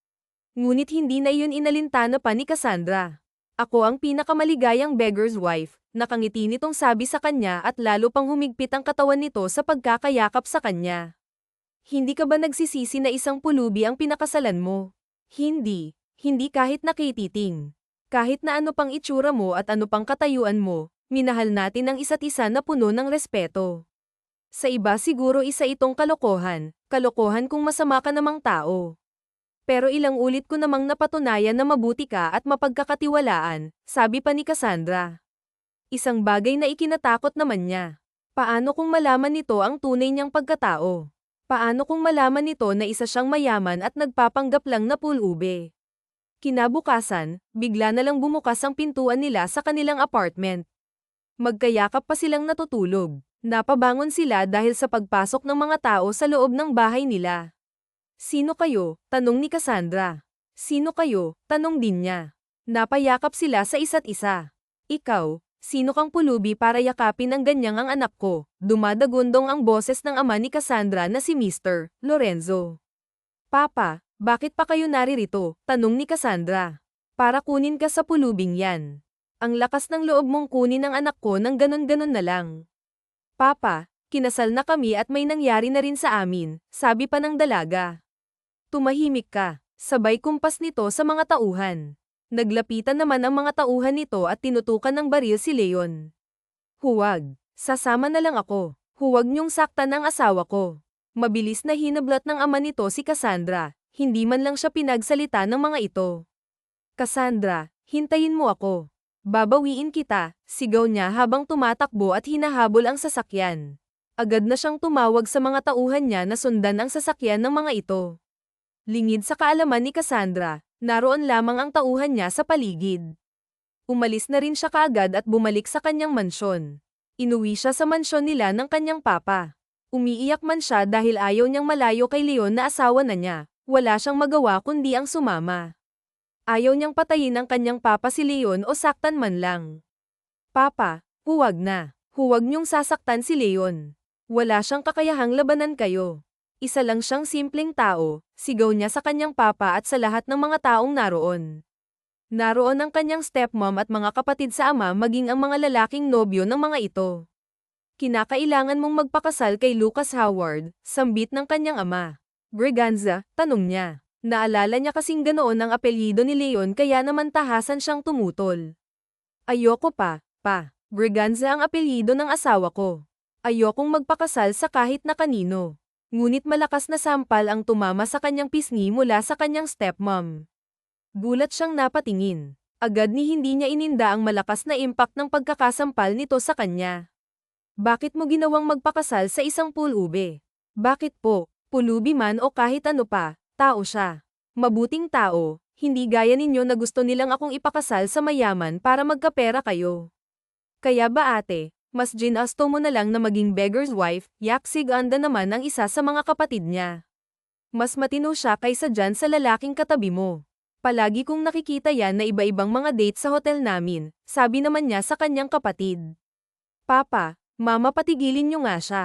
Ngunit hindi na iyon inalintana pa ni Cassandra. Ako ang pinakamaligayang beggar's wife, nakangiti nitong sabi sa kanya at lalo pang humigpit ang katawan nito sa pagkakayakap sa kanya. Hindi ka ba nagsisisi na isang pulubi ang pinakasalan mo? Hindi. Hindi kahit nakititing. Kahit na ano pang itsura mo at ano pang katayuan mo, minahal natin ang isa't isa na puno ng respeto. Sa iba siguro isa itong kalokohan kung masama ka namang tao. Pero ilang ulit ko namang napatunayan na mabuti ka at mapagkakatiwalaan, sabi pa ni Cassandra. Isang bagay na ikinatakot naman niya. Paano kung malaman nito ang tunay niyang pagkatao? Paano kung malaman nito na isa siyang mayaman at nagpapanggap lang na pulube? Kinabukasan, bigla na lang bumukas ang pintuan nila sa kanilang apartment. Magkayakap pa silang natutulog. Napabangon sila dahil sa pagpasok ng mga tao sa loob ng bahay nila. Sino kayo? Tanong ni Cassandra. Sino kayo? Tanong din niya. Napayakap sila sa isa't isa. Ikaw, sino kang pulubi para yakapin ang ganyang ang anak ko? Dumadagundong ang boses ng ama ni Cassandra na si Mr. Lorenzo. Papa, bakit pa kayo naririto? Tanong ni Cassandra. Para kunin ka sa pulubing yan. Ang lakas ng loob mong kunin ang anak ko ng ganon-ganon na lang. Papa, kinasal na kami at may nangyari na rin sa amin, sabi pa ng dalaga. Tumahimik ka, sabay kumpas nito sa mga tauhan. Naglapitan naman ang mga tauhan nito at tinutukan ng baril si Leon. Huwag, sasama na lang ako. Huwag niyong saktan ang asawa ko. Mabilis na hinablat ng ama nito si Cassandra, hindi man lang siya pinagsalita ng mga ito. Cassandra, hintayin mo ako. Babawiin kita, sigaw niya habang tumatakbo at hinahabol ang sasakyan. Agad na siyang tumawag sa mga tauhan niya na sundan ang sasakyan ng mga ito. Lingid sa kaalaman ni Cassandra, naroon lamang ang tauhan niya sa paligid. Umalis na rin siya kaagad at bumalik sa kanyang mansyon. Inuwi siya sa mansyon nila ng kanyang papa. Umiiyak man siya dahil ayaw niyang malayo kay Leon na asawa na niya, wala siyang magawa kundi ang sumama. Ayaw niyang patayin ang kanyang papa si Leon o saktan man lang. Papa, huwag na. Huwag niyong sasaktan si Leon. Wala siyang kakayahang labanan kayo. Isa lang siyang simpleng tao, sigaw niya sa kanyang papa at sa lahat ng mga taong naroon. Naroon ang kanyang stepmom at mga kapatid sa ama maging ang mga lalaking nobyo ng mga ito. Kinakailangan mong magpakasal kay Lucas Howard, sambit ng kanyang ama. Braganza, tanong niya. Naalala niya kasing ganoon ang apelyido ni Leon kaya naman tahasan siyang tumutol. Ayoko pa. Braganza ang apelyido ng asawa ko. Ayokong magpakasal sa kahit na kanino. Ngunit malakas na sampal ang tumama sa kanyang pisngi mula sa kanyang stepmom. Gulat siyang napatingin. Agad ni hindi niya ininda ang malakas na impact ng pagkakasampal nito sa kanya. Bakit mo ginawang magpakasal sa isang pulube? Bakit po, pulubi man o kahit ano pa, tao siya. Mabuting tao, hindi gaya ninyo na gusto nilang akong ipakasal sa mayaman para magkapera kayo. Kaya ba ate, mas ginasto mo na lang na maging beggar's wife, yaksig anda naman ang isa sa mga kapatid niya. Mas matino siya kaysa dyan sa lalaking katabi mo. Palagi kong nakikita yan na iba-ibang mga date sa hotel namin, sabi naman niya sa kanyang kapatid. Papa, mama patigilin niyo nga siya.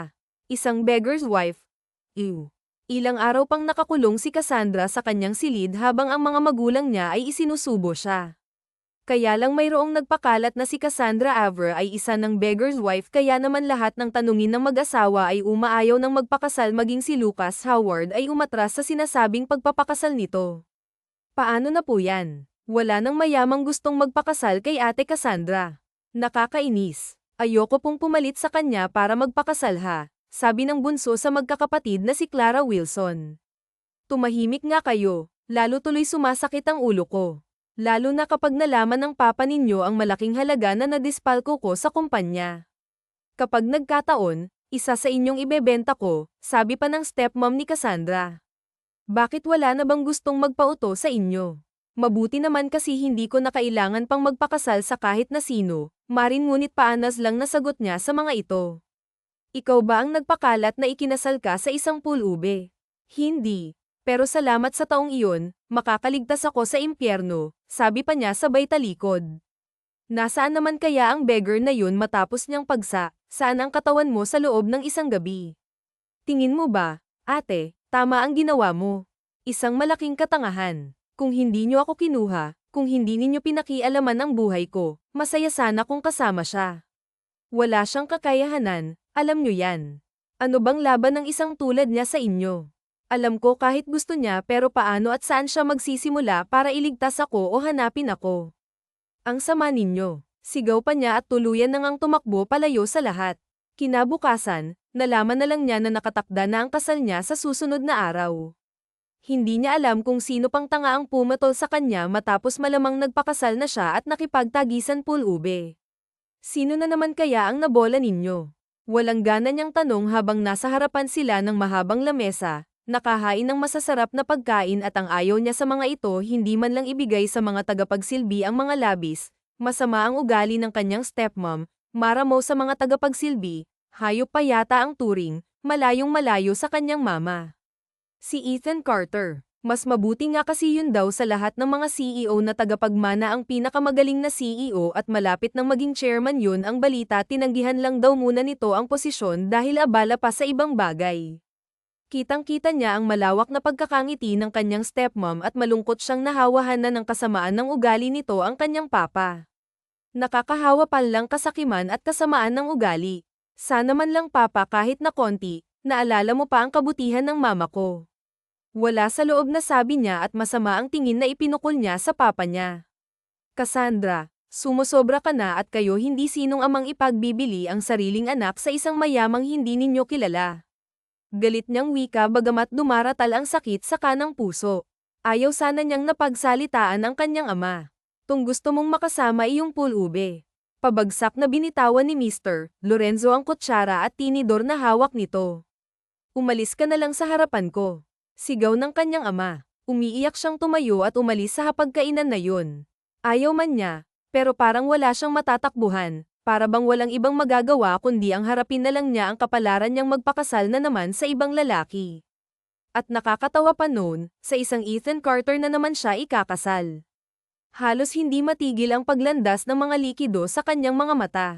Isang beggar's wife. Ew. Ilang araw pang nakakulong si Cassandra sa kanyang silid habang ang mga magulang niya ay isinusubo siya. Kaya lang mayroong nagpakalat na si Cassandra Avra ay isa ng beggar's wife kaya naman lahat ng tanungin ng mag-asawa ay umaayaw ng magpakasal maging si Lucas Howard ay umatras sa sinasabing pagpapakasal nito. Paano na po yan? Wala nang mayamang gustong magpakasal kay ate Cassandra. Nakakainis. Ayoko pong pumalit sa kanya para magpakasal ha, sabi ng bunso sa magkakapatid na si Clara Wilson. Tumahimik nga kayo, lalo tuloy sumasakit ang ulo ko. Lalo na kapag nalaman ng papa ninyo ang malaking halaga na nadispalko ko sa kumpanya. Kapag nagkataon, isa sa inyong ibebenta ko, sabi pa ng stepmom ni Cassandra. Bakit wala na bang gustong magpauto sa inyo? Mabuti naman kasi hindi ko na kailangan pang magpakasal sa kahit na sino, marin ngunit paanas lang nasagot niya sa mga ito. Ikaw ba ang nagpakalat na ikinasal ka sa isang pulube? Hindi. Pero salamat sa taong iyon, makakaligtas ako sa impyerno, sabi pa niya sabay talikod. Nasaan naman kaya ang beggar na yun matapos niyang pagsa, saan ang katawan mo sa loob ng isang gabi? Tingin mo ba, ate, tama ang ginawa mo? Isang malaking katangahan. Kung hindi niyo ako kinuha, kung hindi ninyo pinakialaman ang buhay ko, masaya sana kung kasama siya. Wala siyang kakayahanan, alam niyo yan. Ano bang laban ng isang tulad niya sa inyo? Alam ko kahit gusto niya pero paano at saan siya magsisimula para iligtas ako o hanapin ako? Ang sama ninyo. Sigaw pa niya at tuluyan na ngang tumakbo palayo sa lahat. Kinabukasan, nalaman na lang niya na nakatakda na ang kasal niya sa susunod na araw. Hindi niya alam kung sino pang tanga ang pumatol sa kanya matapos malamang nagpakasal na siya at nakipagtagisan pulube. Sino na naman kaya ang nabola ninyo? Walang gana niyang tanong habang nasa harapan sila ng mahabang lamesa, nakahain ng masasarap na pagkain at ang ayaw niya sa mga ito hindi man lang ibigay sa mga tagapagsilbi ang mga labis, masama ang ugali ng kanyang stepmom, maramo sa mga tagapagsilbi, hayop pa yata ang turing, malayong malayo sa kanyang mama. Si Ethan Carter. Mas mabuti nga kasi yun daw sa lahat ng mga CEO na tagapagmana ang pinakamagaling na CEO at malapit nang maging chairman yun ang balita tinanggihan lang daw muna nito ang posisyon dahil abala pa sa ibang bagay. Kitang-kita niya ang malawak na pagkakangiti ng kanyang stepmom at malungkot siyang nahawahan na ng kasamaan ng ugali nito ang kanyang papa. Nakakahawa pa lang kasakiman at kasamaan ng ugali. Sana man lang papa kahit na konti, naalala mo pa ang kabutihan ng mama ko. Wala sa loob na sabi niya at masama ang tingin na ipinukol niya sa papa niya. Cassandra, sumusobra ka na at kayo hindi sinong amang ipagbibili ang sariling anak sa isang mayamang hindi ninyo kilala. Galit niyang wika bagamat dumaratal ang sakit sa kanang puso. Ayaw sana niyang napagsalitaan ang kanyang ama. Tung gusto mong makasama iyong pulube. Pabagsak na binitawan ni Mr. Lorenzo ang kutsara at tinidor na hawak nito. Umalis ka na lang sa harapan ko. Sigaw ng kanyang ama. Umiiyak siyang tumayo at umalis sa hapagkainan na yun. Ayaw man niya, pero parang wala siyang matatakbuhan, para bang walang ibang magagawa kundi ang harapin na lang niya ang kapalaran niyang magpakasal na naman sa ibang lalaki. At nakakatawa pa noon, sa isang Ethan Carter na naman siya ikakasal. Halos hindi matigil ang paglandas ng mga likido sa kanyang mga mata.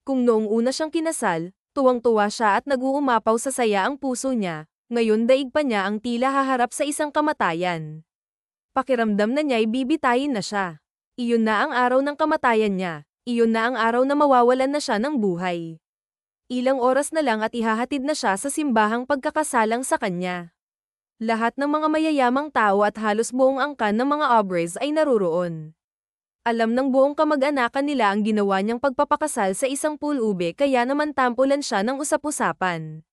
Kung noong una siyang kinasal, tuwang-tuwa siya at nag-uumapaw sa saya ang puso niya. Ngayon daig pa niya ang tila haharap sa isang kamatayan. Pakiramdam na niya'y bibitayin na siya. Iyon na ang araw ng kamatayan niya. Iyon na ang araw na mawawalan na siya ng buhay. Ilang oras na lang at ihahatid na siya sa simbahang pagkakasalang sa kanya. Lahat ng mga mayayamang tao at halos buong angkan ng mga obres ay naruroon. Alam ng buong kamag-anakan nila ang ginawa niyang pagpapakasal sa isang pulube kaya naman tampulan siya ng usap-usapan.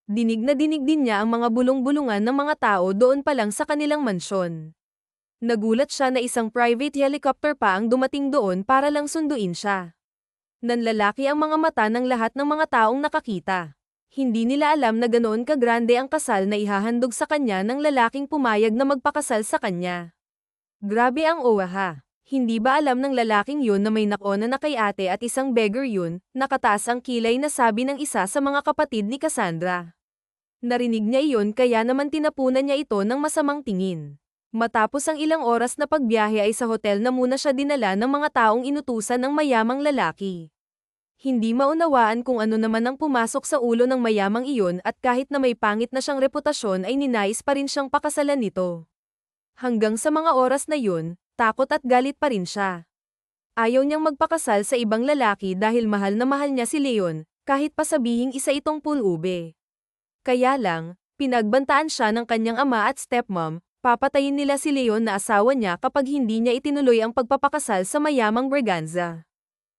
Dinig na dinig din niya ang mga bulong-bulungan ng mga tao doon pa lang sa kanilang mansyon. Nagulat siya na isang private helicopter pa ang dumating doon para lang sunduin siya. Nanlalaki ang mga mata ng lahat ng mga taong nakakita. Hindi nila alam na ganoon kagrande ang kasal na ihahandog sa kanya ng lalaking pumayag na magpakasal sa kanya. Grabe ang owaha. Hindi ba alam ng lalaking yun na may nakona na kay ate at isang beggar yun, nakataas ang kilay na sabi ng isa sa mga kapatid ni Cassandra. Narinig niya iyon kaya naman tinapunan niya ito ng masamang tingin. Matapos ang ilang oras na pagbiyahe ay sa hotel na muna siya dinala ng mga taong inutusan ng mayamang lalaki. Hindi maunawaan kung ano naman ang pumasok sa ulo ng mayamang iyon at kahit na may pangit na siyang reputasyon ay ninais pa rin siyang pakasalan nito. Hanggang sa mga oras na yun, takot at galit pa rin siya. Ayaw niyang magpakasal sa ibang lalaki dahil mahal na mahal niya si Leon, kahit pa sabihing isa itong pulube. Kaya lang, pinagbantaan siya ng kanyang ama at stepmom, papatayin nila si Leon na asawa niya kapag hindi niya itinuloy ang pagpapakasal sa mayamang Braganza.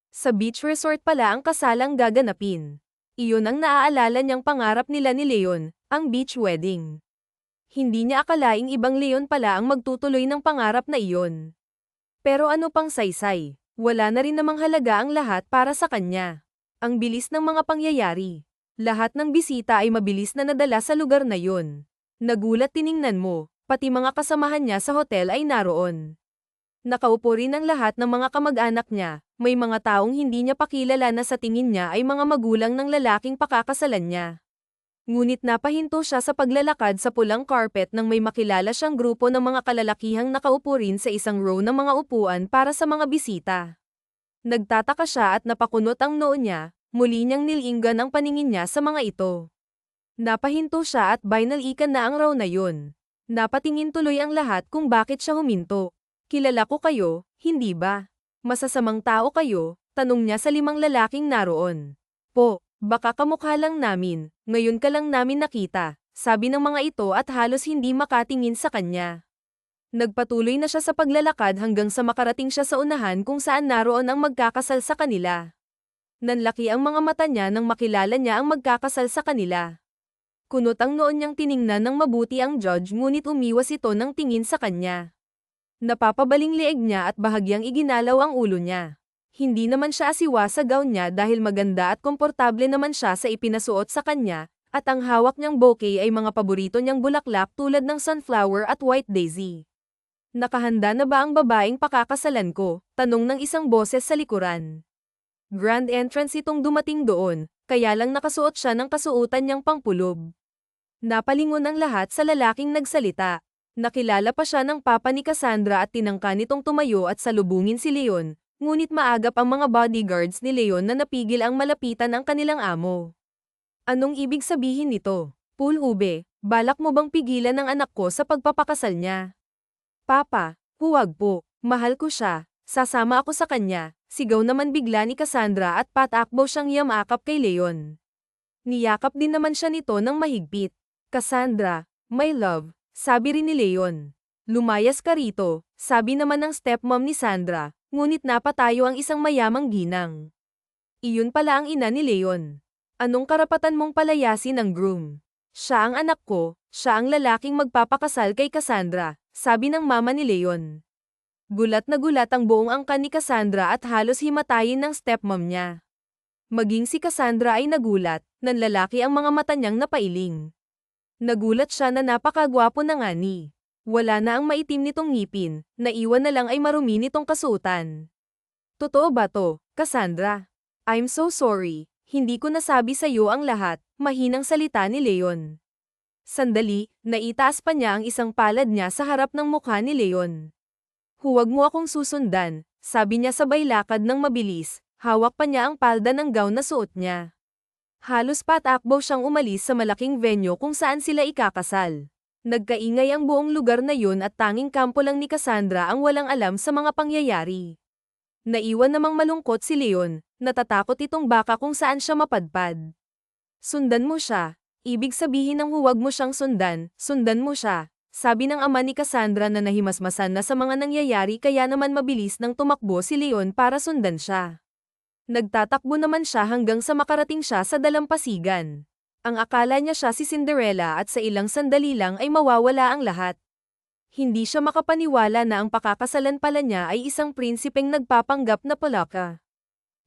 Sa beach resort pala ang kasalang gaganapin. Iyon ang naaalala niyang pangarap nila ni Leon, ang beach wedding. Hindi niya akalaing ibang Leon pala ang magtutuloy ng pangarap na iyon. Pero ano pang saysay, wala na rin namang halaga ang lahat para sa kanya. Ang bilis ng mga pangyayari. Lahat ng bisita ay mabilis na nadala sa lugar na yun. Nagulat tiningnan mo, pati mga kasamahan niya sa hotel ay naroon. Nakaupo rin ang lahat ng mga kamag-anak niya, may mga taong hindi niya pakilala na sa tingin niya ay mga magulang ng lalaking pakakasalan niya. Ngunit napahinto siya sa paglalakad sa pulang carpet nang may makilala siyang grupo ng mga kalalakihang nakaupo rin sa isang row ng mga upuan para sa mga bisita. Nagtataka siya at napakunot ang noo niya, muli niyang nilinggan ang paningin niya sa mga ito. Napahinto siya at binalikan na ang raw na yun. Napatingin tuloy ang lahat kung bakit siya huminto. Kilala ko kayo, hindi ba? Masasamang tao kayo, tanong niya sa 5 lalaking naroon. Po, baka kamukha lang namin, ngayon ka lang namin nakita, sabi ng mga ito at halos hindi makatingin sa kanya. Nagpatuloy na siya sa paglalakad hanggang sa makarating siya sa unahan kung saan naroon ang magkakasal sa kanila. Nanlaki ang mga mata niya nang makilala niya ang magkakasal sa kanila. Kunot ang noon niyang tiningnan ng mabuti ang judge ngunit umiwas ito ng tingin sa kanya. Napapabaling leeg niya at bahagyang iginalaw ang ulo niya. Hindi naman siya asiwa sa gown niya dahil maganda at komportable naman siya sa ipinasuot sa kanya, at ang hawak niyang bouquet ay mga paborito niyang bulaklak tulad ng sunflower at white daisy. Nakahanda na ba ang babaeng pakakasalan ko? Tanong ng isang boses sa likuran. Grand entrance itong dumating doon, kaya lang nakasuot siya ng kasuotan niyang pangpulob. Napalingon ang lahat sa lalaking nagsalita. Nakilala pa siya ng papa ni Cassandra at tinangka nitong tumayo at salubungin si Leon, ngunit maagap ang mga bodyguards ni Leon na napigil ang malapitan ang kanilang amo. Anong ibig sabihin nito? Pool ube, balak mo bang pigilan ang anak ko sa pagpapakasal niya? Papa, huwag po, mahal ko siya, sasama ako sa kanya, sigaw naman bigla ni Cassandra at patakbo siyang yamakap kay Leon. Niyakap din naman siya nito ng mahigpit. Cassandra, my love, sabi rin ni Leon. Lumayas ka rito, sabi naman ng stepmom ni Sandra, ngunit napatayo ang isang mayamang ginang. Iyon pala ang ina ni Leon. Anong karapatan mong palayasin ang groom? Siya ang anak ko, siya ang lalaking magpapakasal kay Cassandra, sabi ng mama ni Leon. Gulat na gulat ang buong angkan ni Cassandra at halos himatayin ng stepmom niya. Maging si Cassandra ay nagulat, nanlalaki ang mga mata niyang napailing. Nagulat siya na napakagwapo na nga ni. Wala na ang maitim nitong ngipin, naiwan na lang ay marumi nitong kasuotan. Totoo ba to, Cassandra? I'm so sorry, hindi ko nasabi sa iyo ang lahat, mahinang salita ni Leon. Sandali, naitaas pa niya ang isang palad niya sa harap ng mukha ni Leon. Huwag mo akong susundan, sabi niya sabay lakad ng mabilis, hawak pa niya ang palda ng gown na suot niya. Halos patakbo siyang umalis sa malaking venue kung saan sila ikakasal. Nagkaingay ang buong lugar na yun at tanging kampo lang ni Cassandra ang walang alam sa mga pangyayari. Naiwan namang malungkot si Leon, natatakot itong baka kung saan siya mapadpad. Sundan mo siya. Ibig sabihin ng huwag mo siyang sundan mo siya, sabi ng ama ni Cassandra na nahimasmasan na sa mga nangyayari kaya naman mabilis nang tumakbo si Leon para sundan siya. Nagtatakbo naman siya hanggang sa makarating siya sa dalampasigan. Ang akala niya siya si Cinderella at sa ilang sandali lang ay mawawala ang lahat. Hindi siya makapaniwala na ang pakakasalan pala niya ay isang prinsipeng nagpapanggap na palaka.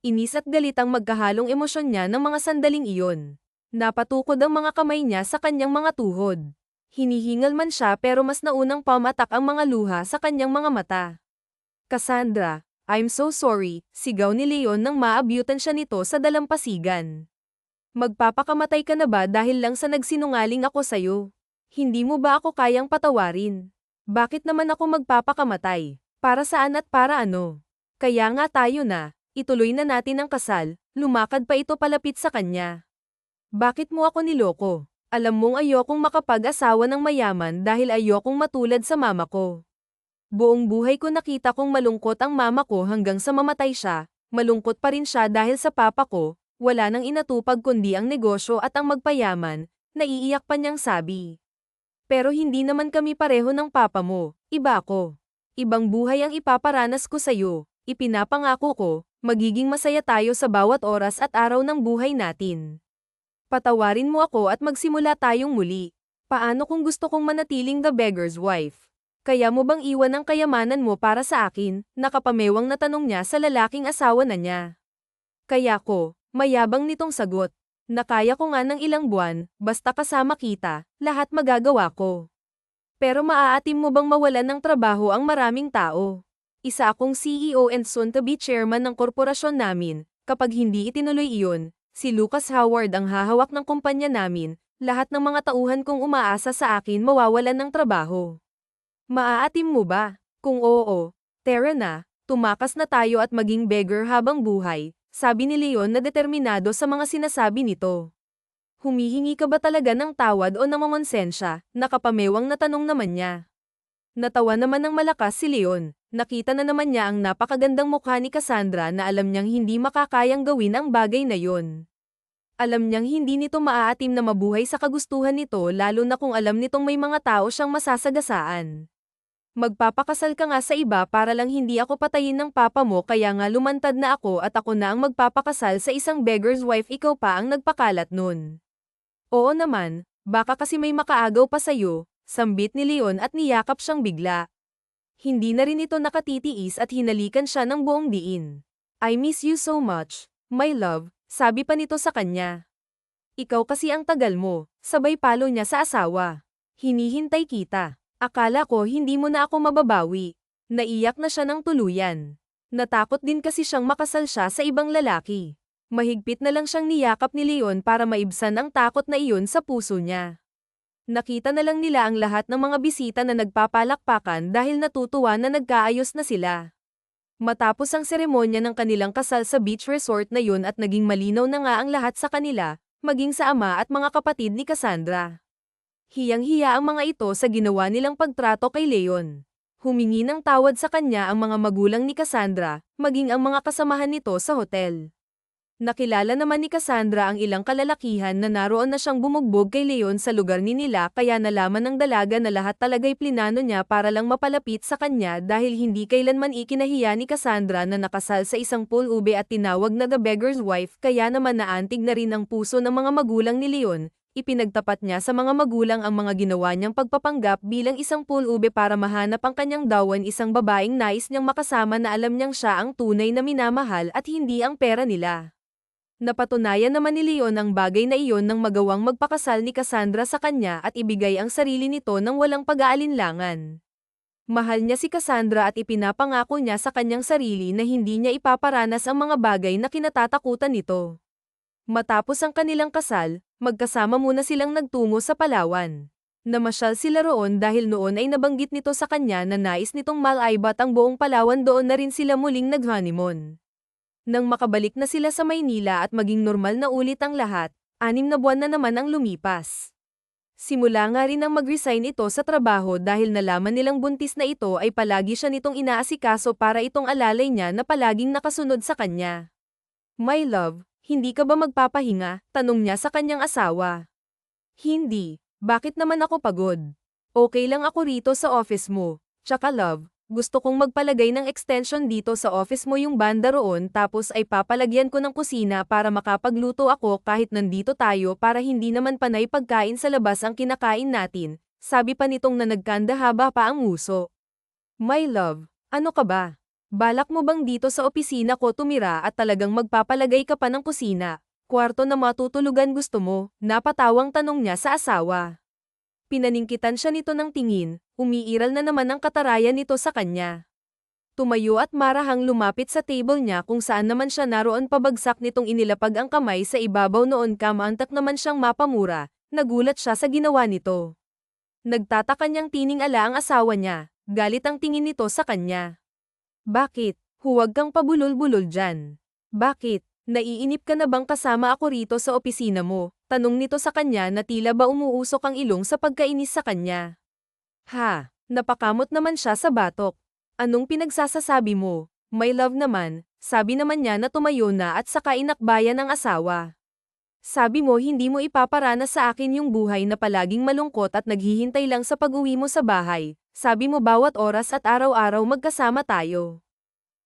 Inis at galit ang magkahalong emosyon niya ng mga sandaling iyon. Napatukod ang mga kamay niya sa kanyang mga tuhod. Hinihingal man siya pero mas naunang pamatak ang mga luha sa kanyang mga mata. Cassandra, I'm so sorry, sigaw ni Leon nang maabyutan siya nito sa dalampasigan. Magpapakamatay ka na ba dahil lang sa nagsinungaling ako sa'yo? Hindi mo ba ako kayang patawarin? Bakit naman ako magpapakamatay? Para saan at para ano? Kaya nga tayo na, ituloy na natin ang kasal, lumakad pa ito palapit sa kanya. Bakit mo ako niloko? Alam mong ayokong makapag-asawa ng mayaman dahil ayokong matulad sa mama ko. Buong buhay ko nakita kong malungkot ang mama ko hanggang sa mamatay siya, malungkot pa rin siya dahil sa papa ko, wala nang inatupag kundi ang negosyo at ang magpayaman, naiiyak pa niyang sabi. Pero hindi naman kami pareho ng papa mo, iba ako. Ibang buhay ang ipaparanas ko sa'yo, ipinapangako ko, magiging masaya tayo sa bawat oras at araw ng buhay natin. Patawarin mo ako at magsimula tayong muli. Paano kung gusto kong manatiling the beggar's wife? Kaya mo bang iwan ang kayamanan mo para sa akin? Nakapamewang na tanong niya sa lalaking asawa na niya. Kaya ko, mayabang nitong sagot. Nakaya ko nga ng ilang buwan, basta kasama kita, lahat magagawa ko. Pero maaatim mo bang mawalan ng trabaho ang maraming tao? Isa akong CEO and soon-to-be chairman ng korporasyon namin, kapag hindi itinuloy iyon, si Lucas Howard ang hahawak ng kumpanya namin, lahat ng mga tauhan kong umaasa sa akin mawawalan ng trabaho. Maaatim mo ba? Kung oo, tara na, Tumakas na tayo at maging beggar habang buhay, sabi ni Leon na determinado sa mga sinasabi nito. Humihingi ka ba talaga ng tawad o namamonsensya? Nakapamewang na tanong naman niya. Natawa naman ng malakas si Leon. Nakita na naman niya ang napakagandang mukha ni Cassandra na alam niyang hindi makakayang gawin ang bagay na yon. Alam niyang hindi nito maaatim na mabuhay sa kagustuhan nito lalo na kung alam nitong may mga tao siyang masasagasaan. Magpapakasal ka nga sa iba para lang hindi ako patayin ng papa mo kaya nga lumantad na ako at ako na ang magpapakasal sa isang beggar's wife ikaw pa ang nagpakalat nun. Oo naman, baka kasi may makaagaw pa sa'yo, sambit ni Leon at niyakap siyang bigla. Hindi na rin ito nakatitiis at hinalikan siya ng buong diin. I miss you so much, my love, sabi pa nito sa kanya. Ikaw kasi ang tagal mo, sabay palo niya sa asawa. Hinihintay kita. Akala ko hindi mo na ako mababawi. Naiyak na siya ng tuluyan. Natakot din kasi siyang makasal siya sa ibang lalaki. Mahigpit na lang siyang niyakap ni Leon para maibsan ang takot na iyon sa puso niya. Nakita na lang nila ang lahat ng mga bisita na nagpapalakpakan dahil natutuwa na nagkaayos na sila. Matapos ang seremonya ng kanilang kasal sa beach resort na yun at naging malinaw na nga ang lahat sa kanila, maging sa ama at mga kapatid ni Cassandra. Hiyang-hiya ang mga ito sa ginawa nilang pagtrato kay Leon. Humingi ng tawad sa kanya ang mga magulang ni Cassandra, maging ang mga kasamahan nito sa hotel. Nakilala naman ni Cassandra ang ilang kalalakihan na naroon na siyang bumugbog kay Leon sa lugar ni nila kaya nalaman ng dalaga na lahat talaga'y plinano niya para lang mapalapit sa kanya dahil hindi kailanman ikinahiya ni Cassandra na nakasal sa isang pulube at tinawag na the beggar's wife kaya naman naantig na rin ang puso ng mga magulang ni Leon. Ipinagtapat niya sa mga magulang ang mga ginawa niyang pagpapanggap bilang isang pulube para mahanap ang kanyang dawan isang babaeng nais niyang makasama na alam niyang siya ang tunay na minamahal at hindi ang pera nila. Napatunayan naman ni Leon ang bagay na iyon nang magawang magpakasal ni Cassandra sa kanya at ibigay ang sarili nito nang walang pag-aalinlangan. Mahal niya si Cassandra at ipinapangako niya sa kanyang sarili na hindi niya ipaparanas ang mga bagay na kinatatakutan nito. Matapos ang kanilang kasal, magkasama muna silang nagtungo sa Palawan. Namasyal sila roon dahil noon ay nabanggit nito sa kanya na nais nitong malaibat ang buong Palawan doon na rin sila muling nag-honeymoon. Nang makabalik na sila sa Maynila at maging normal na ulit ang lahat, 6 na buwan na naman ang lumipas. Simula nga rin ang mag-resign ito sa trabaho dahil nalaman nilang buntis na ito ay palagi siya nitong inaasikaso para itong alalay niya na palaging nakasunod sa kanya. My love, hindi ka ba magpapahinga? Tanong niya sa kanyang asawa. Hindi, bakit naman ako pagod? Okay lang ako rito sa office mo. Tsaka love, gusto kong magpalagay ng extension dito sa office mo yung banda roon tapos ay papalagyan ko ng kusina para makapagluto ako kahit nandito tayo para hindi naman panay pagkain sa labas ang kinakain natin, sabi pa nitong na nagkanda haba pa ang nguso. My love, ano ka ba? Balak mo bang dito sa opisina ko tumira at talagang magpapalagay ka pa ng kusina? Kwarto na matutulugan gusto mo? Napatawang tanong niya sa asawa. Pinaningkitan siya nito ng tingin, umiiral na naman ang katarayan nito sa kanya. Tumayo at marahang lumapit sa table niya kung saan naman siya naroon pabagsak nitong inilapag ang kamay sa ibabaw noon kamantak naman siyang mapamura, nagulat siya sa ginawa nito. Nagtataka niyang tining-ala ang asawa niya, galit ang tingin nito sa kanya. Bakit? Huwag kang pabulol-bulol dyan. Bakit? Naiinip ka na bang kasama ako rito sa opisina mo? Tanong nito sa kanya na tila ba umuusok ang ilong sa pagkainis sa kanya. Ha, napakamot naman siya sa batok. Anong pinagsasasabi mo? My love naman, sabi naman niya na tumayo na at saka inakbayan ang asawa. Sabi mo hindi mo ipaparanas sa akin yung buhay na palaging malungkot at naghihintay lang sa pag-uwi mo sa bahay. Sabi mo bawat oras at araw-araw magkasama tayo.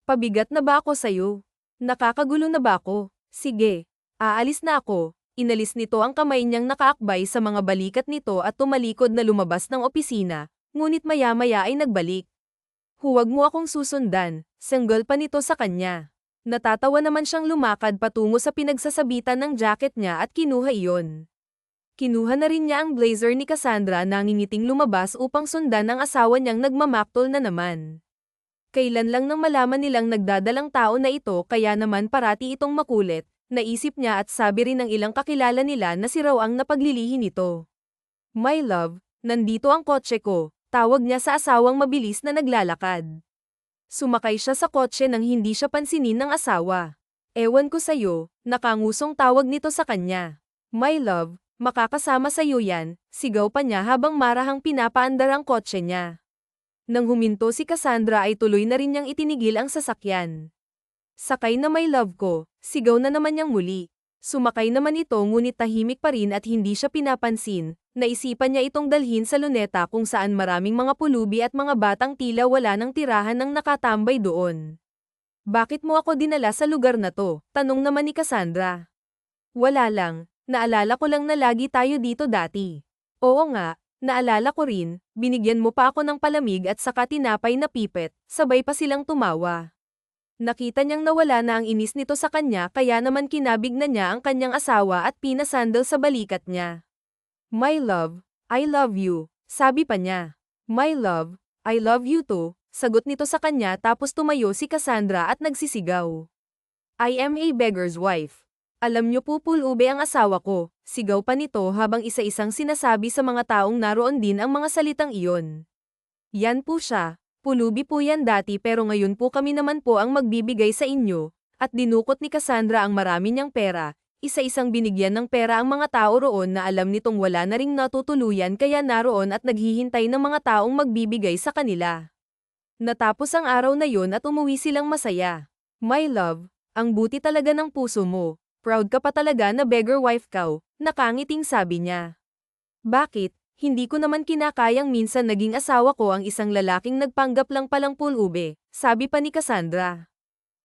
Pabigat na ba ako sa'yo? Nakakagulo na ba ako? Sige, aalis na ako. Inalis nito ang kamay niyang nakaakbay sa mga balikat nito at tumalikod na lumabas ng opisina, ngunit maya-maya ay nagbalik. Huwag mo akong susundan, sanggol pa nito sa kanya. Natatawa naman siyang lumakad patungo sa pinagsasabitan ng jacket niya at kinuha iyon. Kinuha na rin niya ang blazer ni Cassandra nangingiting lumabas upang sundan ang asawa niyang nagmamaktol na naman. Kailan lang nang malaman nilang nagdadalang tao na ito kaya naman parati itong makulit, naisip niya at sabi rin ng ilang kakilala nila na si raw ang napaglilihi nito. My love, nandito ang kotse ko, tawag niya sa asawang mabilis na naglalakad. Sumakay siya sa kotse nang hindi siya pansinin ng asawa. Ewan ko sa'yo, nakangusong tawag nito sa kanya. My love, makakasama sa'yo yan, sigaw pa niya habang marahang pinapaandar ang kotse niya. Nang huminto si Cassandra ay tuloy na rin niyang itinigil ang sasakyan. Sakay na my love ko, sigaw na naman niyang muli. Sumakay naman ito ngunit tahimik pa rin at hindi siya pinapansin. Naisipan niya itong dalhin sa luneta kung saan maraming mga pulubi at mga batang tila wala ng tirahan ng nakatambay doon. Bakit mo ako dinala sa lugar na to? Tanong naman ni Cassandra. Wala lang, naalala ko lang na lagi tayo dito dati. Oo nga, naalala ko rin, binigyan mo pa ako ng palamig at saka tinapay na pipet, sabay pa silang tumawa. Nakita niyang nawala na ang inis nito sa kanya kaya naman kinabig na niya ang kanyang asawa at pinasandal sa balikat niya. My love, I love you, sabi pa niya. My love, I love you too, sagot nito sa kanya tapos tumayo si Cassandra at nagsisigaw. I am a beggar's wife. Alam niyo po pulube ang asawa ko, sigaw pa nito habang isa-isang sinasabi sa mga taong naroon din ang mga salitang iyon. Yan po siya, pulubi po yan dati pero ngayon po kami naman po ang magbibigay sa inyo, at dinukot ni Cassandra ang marami niyang pera. Isa-isang binigyan ng pera ang mga tao roon na alam nitong wala na ring natutuluyan kaya naroon at naghihintay ng mga taong magbibigay sa kanila. Natapos ang araw na yon at umuwi silang masaya. My love, ang buti talaga ng puso mo. Proud ka pa talaga na beggar wife ka, nakangiting sabi niya. Bakit? Hindi ko naman kinakayang minsan naging asawa ko ang isang lalaking nagpanggap lang palang pulube, sabi pa ni Cassandra.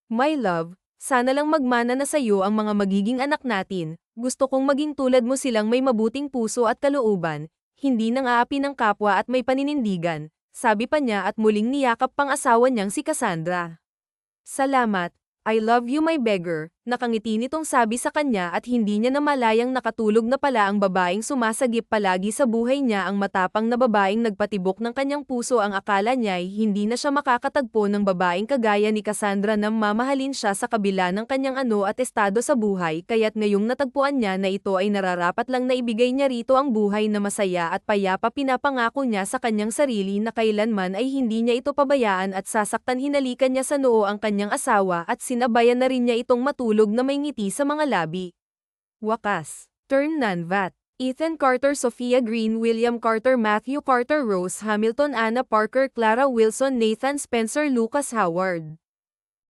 My love, sana lang magmana na sa'yo ang mga magiging anak natin, gusto kong maging tulad mo silang may mabuting puso at kalooban, hindi nang-aapi ng kapwa at may paninindigan, sabi pa niya at muling niyakap pang asawa niyang si Cassandra. Salamat, I love you my beggar, nakangiti nitong sabi sa kanya at hindi niya namalayang nakatulog na pala ang babaeng sumasagip palagi sa buhay niya ang matapang na babaeng nagpatibok ng kanyang puso ang akala niya'y hindi na siya makakatagpo ng babaeng kagaya ni Cassandra na mamahalin siya sa kabila ng kanyang ano at estado sa buhay kaya't ngayong natagpuan niya na ito ay nararapat lang na ibigay niya rito ang buhay na masaya at payapa pinapangako niya sa kanyang sarili na kailanman ay hindi niya ito pabayaan at sasaktan hinalikan niya sa noo ang kanyang asawa at sinabayan na rin niya itong matulog na may ngiti sa mga labi. Wakas. Turn Nanvat. Ethan Carter, Sophia Green, William Carter, Matthew Carter, Rose Hamilton, Anna Parker, Clara Wilson, Nathan Spencer, Lucas Howard.